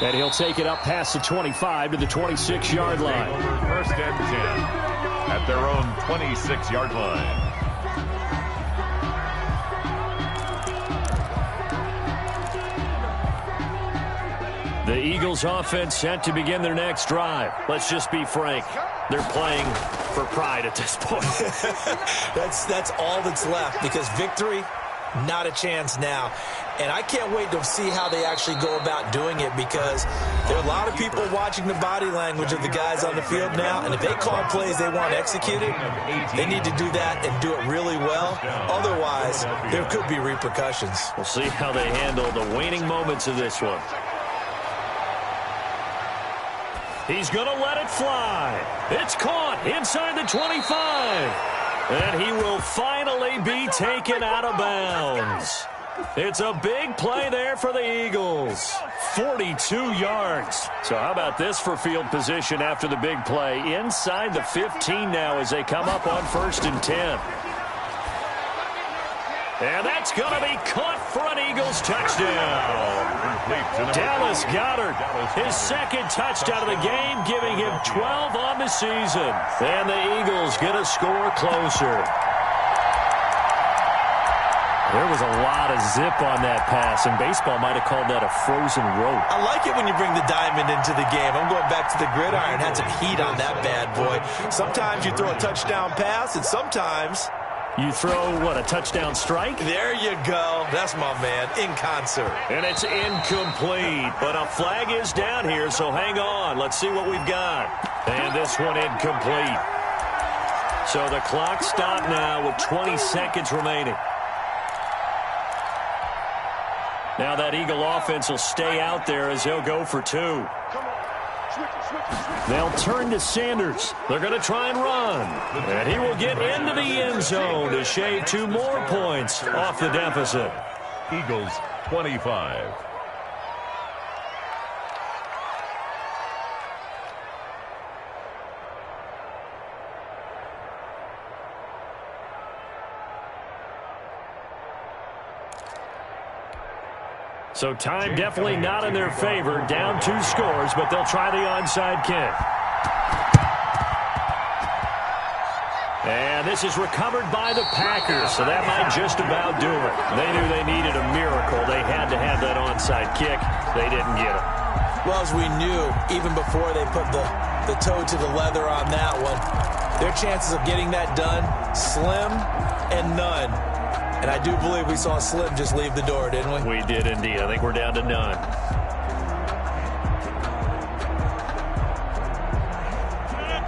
And he'll take it up past the 25 to the 26-yard line. First and 10 at their own 26-yard line. The Eagles offense set to begin their next drive. Let's just be frank. They're playing for pride at this point. That's all that's left, because victory, not a chance now. And I can't wait to see how they actually go about doing it, because there are a lot of people watching the body language of the guys on the field now, and if they call plays they want executed, they need to do that and do it really well. Otherwise, there could be repercussions. We'll see how they handle the waning moments of this one. He's going to let it fly. It's caught inside the 25. And he will finally be taken out of bounds. It's a big play there for the Eagles. 42 yards. So how about this for field position after the big play? Inside the 15 now as they come up on 1st and 10. And that's going to be caught for an Eagles touchdown. Dallas Goedert, his second touchdown of the game, giving him 12 on the season. And the Eagles get a score closer. There was a lot of zip on that pass, and baseball might have called that a frozen rope. I like it when you bring the diamond into the game. I'm going back to the gridiron. Had some heat on that bad boy. Sometimes you throw a touchdown pass, and sometimes you throw, what, a touchdown strike? There you go. That's my man, in concert. And it's incomplete, but a flag is down here, so hang on. Let's see what we've got. And this one incomplete. So the clock stopped now with 20 seconds remaining. Now that Eagle offense will stay out there as they'll go for 2. They'll turn to Sanders. They're going to try and run. And he will get into the end zone to shave 2 more points off the deficit. Eagles 25. So time definitely not in their favor. Down 2 scores, but they'll try the onside kick. And this is recovered by the Packers, so that might just about do it. They knew they needed a miracle. They had to have that onside kick. They didn't get it. Well, as we knew, even before they put the toe to the leather on that one, their chances of getting that done, slim and none. And I do believe we saw Slim just leave the door, didn't we? We did indeed. I think we're down to none.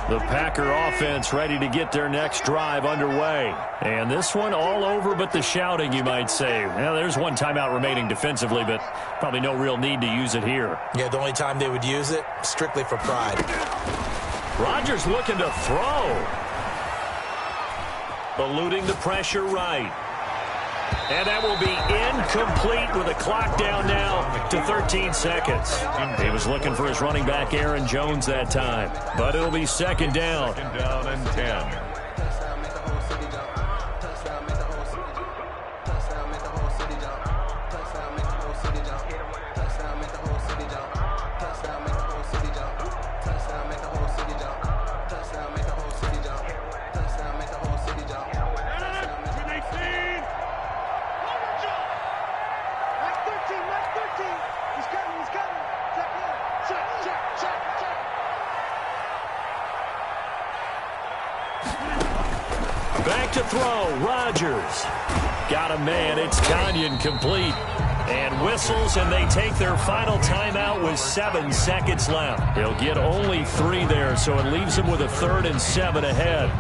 The Packer offense ready to get their next drive underway. And this one all over but the shouting, you might say. Well, there's one timeout remaining defensively, but probably no real need to use it here. Yeah, the only time they would use it, strictly for pride. Rodgers looking to throw. Eluding the pressure right. And that will be incomplete with a clock down now to 13 seconds. He was looking for his running back, Aaron Jones, that time. But it'll be second down. Second down and 10. Back to throw, Rodgers. Got a man, it's Gagnon complete. And whistles, and they take their final timeout with 7 seconds left. He'll get only 3 there, so it leaves him with a 3rd and 7 ahead.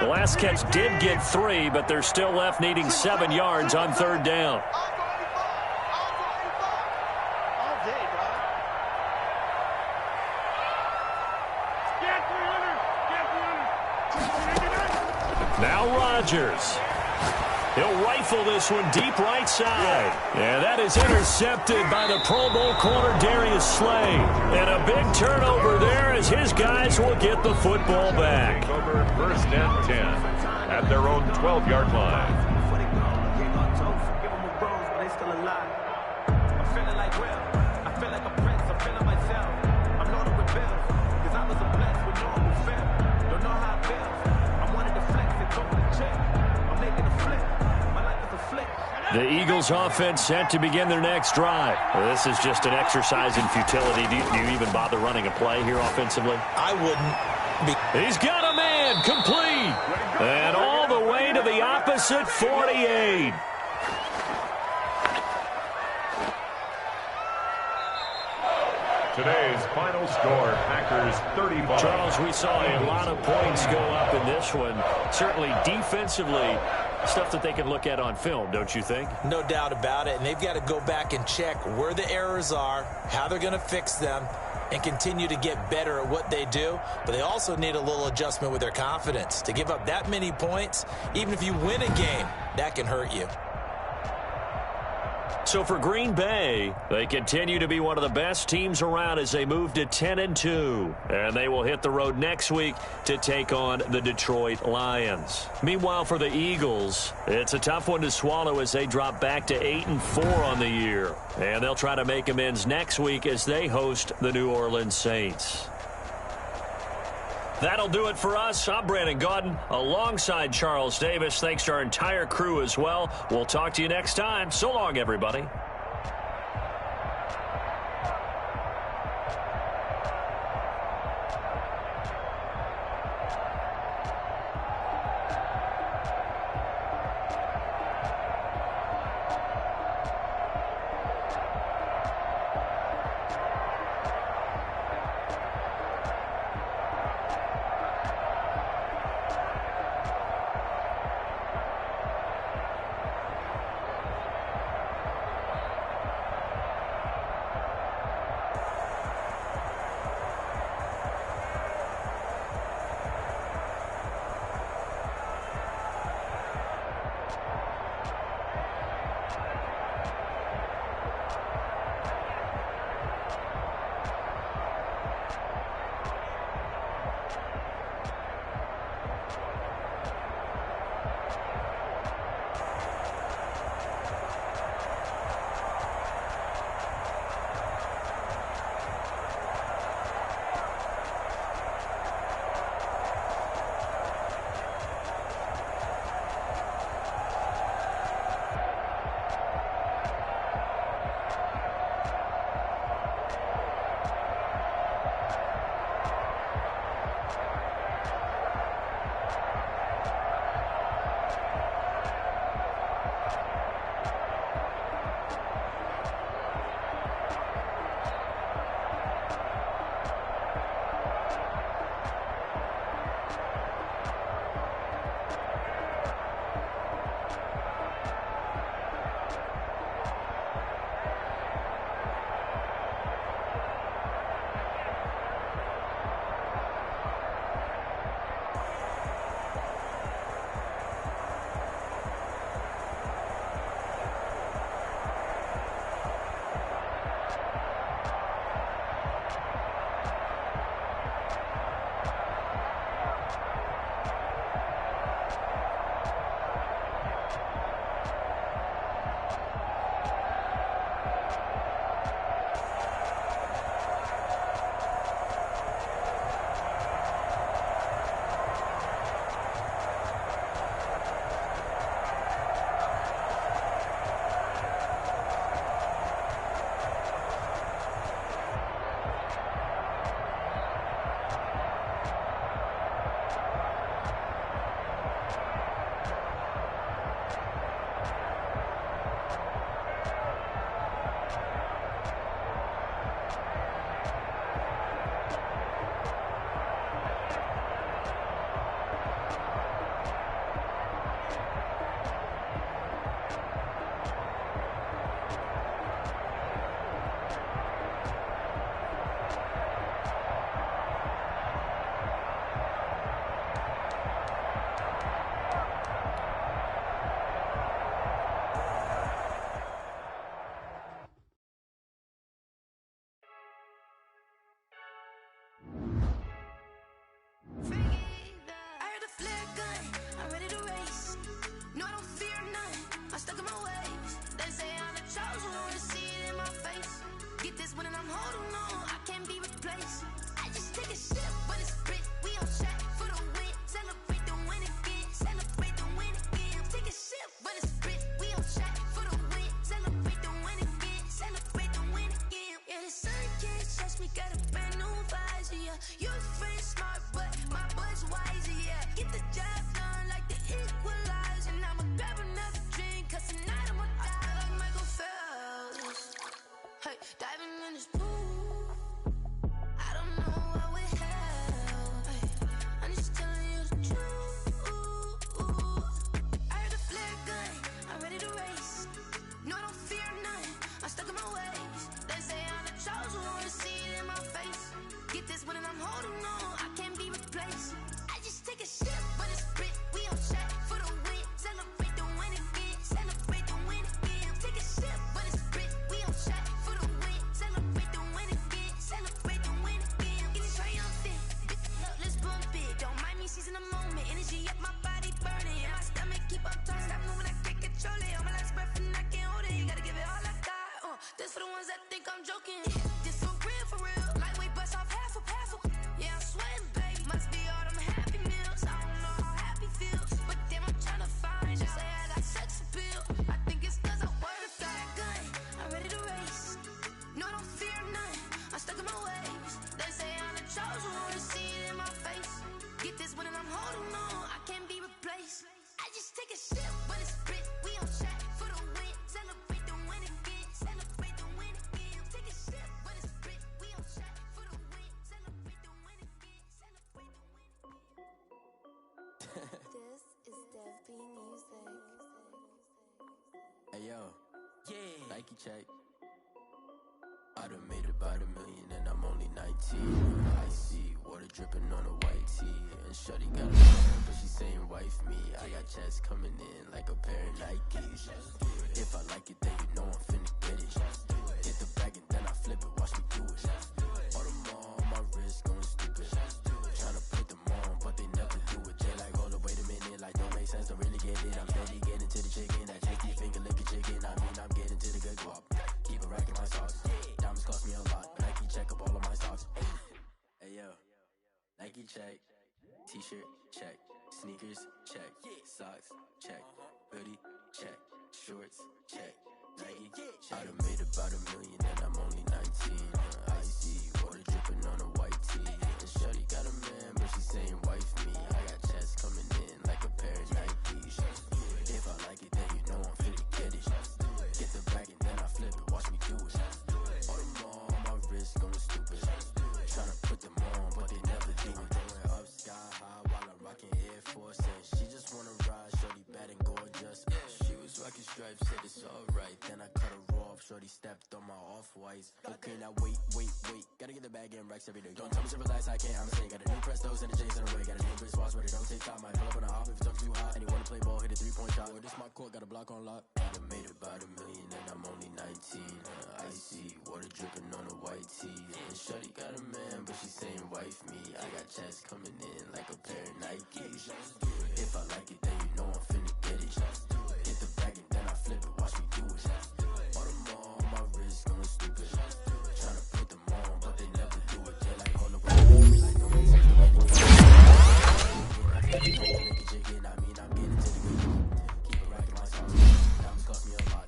The last catch did get 3, but they're still left needing 7 yards on 3rd down. Now Rodgers. He'll rifle this one deep right side. And that is intercepted by the Pro Bowl corner Darius Slay. And a big turnover there as his guys will get the football back. Over 1st and 10 at their own 12-yard line. Don't know how it feels. I wanted to flex and go for the check. The Eagles offense set to begin their next drive. Well, this is just an exercise in futility. Do you even bother running a play here offensively? I wouldn't. He's got a man complete. And all the way to the opposite 48. Today's final score, Packers 35. Charles, we saw a lot of points go up in this one. Certainly defensively, stuff that they can look at on film, don't you think? No doubt about it. And they've got to go back and check where the errors are, how they're going to fix them, and continue to get better at what they do. But they also need a little adjustment with their confidence. To give up that many points, even if you win a game, that can hurt you. So for Green Bay, they continue to be one of the best teams around as they move to 10-2. And they will hit the road next week to take on the Detroit Lions. Meanwhile, for the Eagles, it's a tough one to swallow as they drop back to 8-4 on the year. And they'll try to make amends next week as they host the New Orleans Saints. That'll do it for us. I'm Brandon Gaudin alongside Charles Davis. Thanks to our entire crew as well. We'll talk to you next time. So long, everybody. Celebrate the win again. Take a sip, but it's split. We on track for the This is Dev B Music. Hey yo, yeah, Nike check. I done made about $1 million and I'm only 19. I see water dripping on a white tee. And shorty got a man, but she saying wife me. I got checks coming in like a pair of Nikes. If I like it, then you know I'm finna get it. Get the bag and then I flip it, watch me do it. All them on my wrist going stupid. Tryna put them on, but they never do it. They like, hold up, wait a minute, like don't make sense, don't really get it. I'm steady getting to the chicken, that tasty finger licking chicken. I mean, I'm getting to the good guap. Keep a rack in my sauce. Diamonds cost me a lot. Nike check up all of my stocks. Hey yo, Nike check. T-shirt check. Sneakers check. Socks check. Hoodie check. Shorts check. Nike check. I done made about $1 million and I'm only 19. I see water dripping on a white tee. And shorty got a man, but she saying wife me. I got checks coming in like a pair of Nikes. If I like it, then you know I'm finna get it. Get the bag and then I flip it, watch me do it. All them on my wrist going stupid. Tryna put them on, but they never do it. Going up sky high while I'm rocking Air Force. And she just wanna ride, shorty bad and gorgeous. She was rocking stripes, said it's alright. Then I cut her off, shorty stepped on my off-whites. Okay, now wait. Gotta get the bag in racks every day. Don't tell me to relax, I can't, I'm saying. Got a new Prestos and a J's in the way. Got a new wristwatch, but it don't take time. Might pull up on a hop if it's up too hot. And you wanna play ball, hit a 3-point shot. Or this my court, got a block on lock. I done made about $1 million and I'm only 19. I see water dripping on a white tee. And shorty got a man, but she saying wife me. I got checks coming in like a pair of Nikes. If I like it, then you know I'm finna get it. Get the bag and then I flip it, watch me do it. All them on my wrist going stupid. Tryna put them on, but they never do it. They like, hold up, like no way, chicken. I mean, I'm getting to the good. Keep it racking my sauce. Diamonds cost me a lot.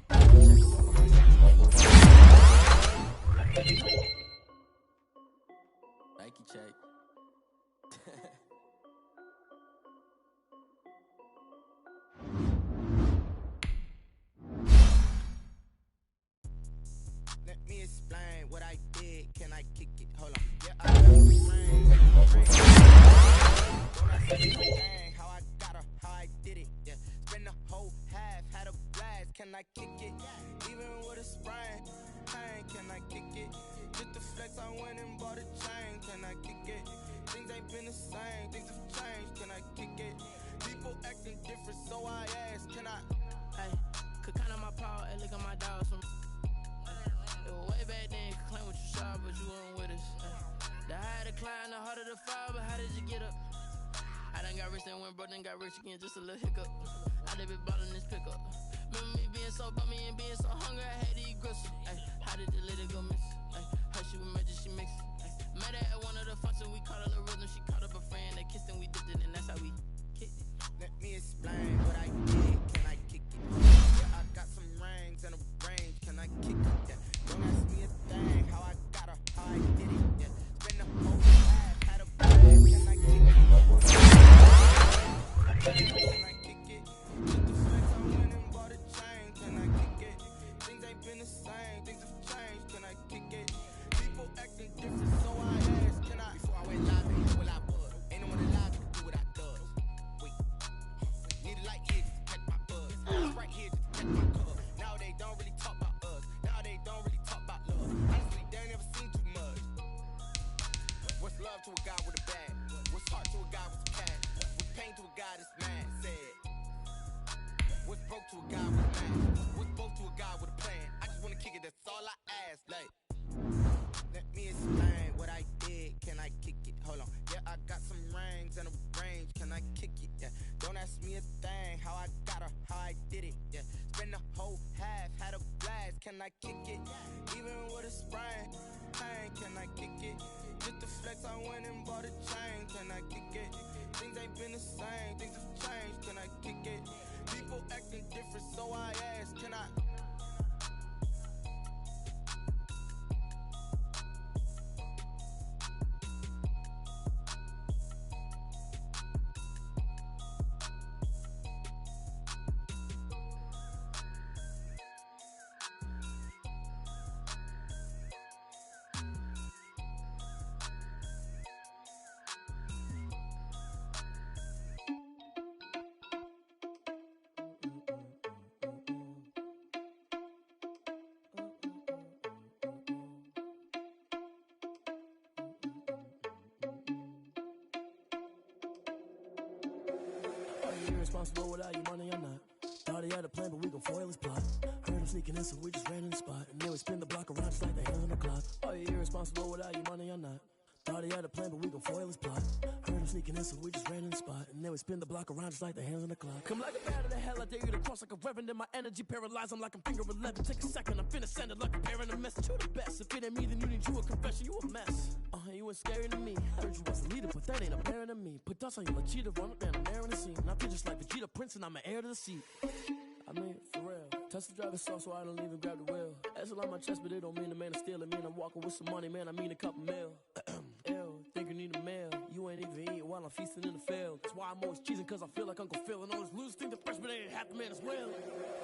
Nike check. Let me explain what I did. Can I kick it? Hold on. Yeah, I got some rain. Don't I see the gang? How I got her, how I did it. Yeah, spend the whole half, had a blast. Can I kick it? Even with a sprain, pain. Can I kick it? Just the flex, I went and bought a chain. Can I kick it? Things ain't been the same. Things have changed. Can I kick it? People acting different, so I asked. Can I? Hey, could count on my power and look at my dogs from. Way back then, you could claim what you saw, but you weren't with us. The higher the climb, the harder the fall, but how did you get up? I done got rich, then went broke, then got rich again, just a little hiccup. I done been ballin' this pickup. Remember me being so bummy and being so hungry, I had to eat gristle. Ay, how did the lady go miss? Ay, how she was magic, she mixed. Met her at one of the functions, we caught a little rhythm, she caught up a friend, they kissed and we dipped it, and that's how we kicked it. Let me explain what I did. Can I kick it? Yeah, I got some rings and a range. Can I kick it? Yeah. Don't ask me a thing. How I got her, how I did it. Yeah. Spend the whole half, had a bag. Can I kick it? Can I kick it? Just the flex, I went and bought a chain. Can I kick it? Things ain't been the same. Things have changed. Can I kick it? People acting different, so I asked. Can I? Before I went live, well I was. Ain't no one alive that can do what I does. Wait. Need a light here just to catch my buzz. Right here just to catch my cup. Now they don't really talk about us. Now they don't really talk about love. Honestly, they ain't never seen too much. What's love to a guy with a bag? What's heart to a guy with a cat? What's pain to a guy that's mad? Said. What's broke to a guy with a man? What's broke to a guy with a plan? I just wanna kick it, that's all I ask. Like, let me explain what I did. Can I kick it? Hold on. Yeah, I got some rings and a range. Can I kick it? Yeah. Don't ask me a thing. How I got her, how I did it. Yeah. Spend the whole half, had a blast. Can I kick it? Even with a sprain, pain. Can I kick it? Just the flex, I went and bought a chain. Can I kick it? Things ain't been the same. Things have changed. Can I kick it? People acting different, so I asked. Can I? you irresponsible without your money or not? Thought he had a plan, but we gon' foil his plot. Heard him sneaking in, so we just ran in the spot. And then we spin the block around just like the hands on the clock. Are you irresponsible without your money or not? Thought he had a plan, but we gon' foil his plot. Heard him sneaking in, so we just ran in the spot. And then we spin the block around just like the hands on the clock. Come like a bat of the hell, I dare you to cross like a reverend. And my energy paralyzed, I'm like I'm finger 11. Take a second, I'm finna send it like a parent a message. You the best, if it ain't me, then you need you a confession. You a mess, you ain't scary to me. Heard you was a leader, but that ain't apparent to me. Put dust on you like cheetah, run up down the air in the scene. I feel just like Vegeta Prince, and I'm an heir to the seat. I mean, for real. Touch the driver's sauce, so I don't even grab the wheel. That's on my chest, but it don't mean the man is stealing. Mean I'm walking with some money, man. I mean a couple mil. Ew, think you need a meal. You ain't even eating while I'm feasting in the field. That's why I'm always cheesing, cause I feel like Uncle Phil. And all those losers think the freshman ain't half the man as well.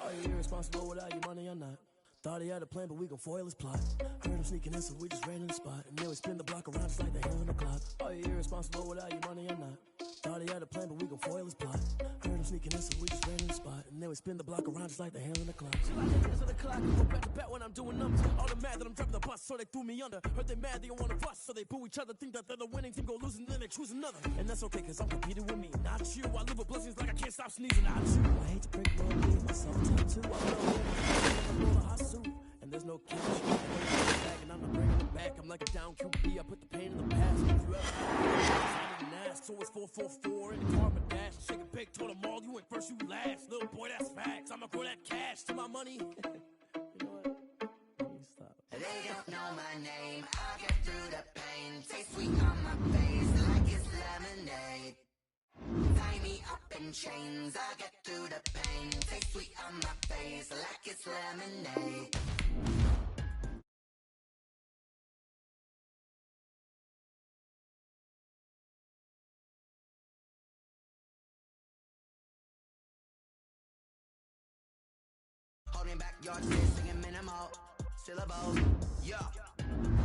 Are you irresponsible without your money or not? Thought he had a plan, but we gon' foil his plot. Heard him sneaking in, so we just ran in the spot. And then we spin the block around just like the hands on the clock. Are you irresponsible without your money or not? Thought he had a plan, but we gon' foil his plot. Heard him sneaking in, so we just ran in the spot. And then we spin the block around just like the hands on the clock. She like the hands on the clock, go back to back when I'm doing numbers. All the mad that I'm driving the bus, so they threw me under. Heard they mad, they don't wanna fuss, so they boo each other. Think that they're the winning team, go losing, then they choose another. And that's okay, cause I'm competing with me, not you. I live with blessings like I can't stop sneezing, not you. I hate to break it, but I'm being myself too. I'm roll a hot suit. And there's no cash, and I'm not bringing it back. I'm like a down QB, I put the pain in the past. If you ever ask, so it's 444 in the car, but dash. Shake a big, told them all, you ain't first, you last. Little boy, that's facts. I'ma grow that cash to my money. You know what? Stop. They don't know my name, I get through the pain. Taste sweet on my face like it's lemonade. Tie me up in chains, I get through the pain. Taste sweet on my face like it's lemonade. Holding back your tears, singing minimal syllables. Yeah,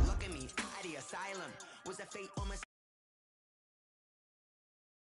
look at me, at the asylum. Was a fate almost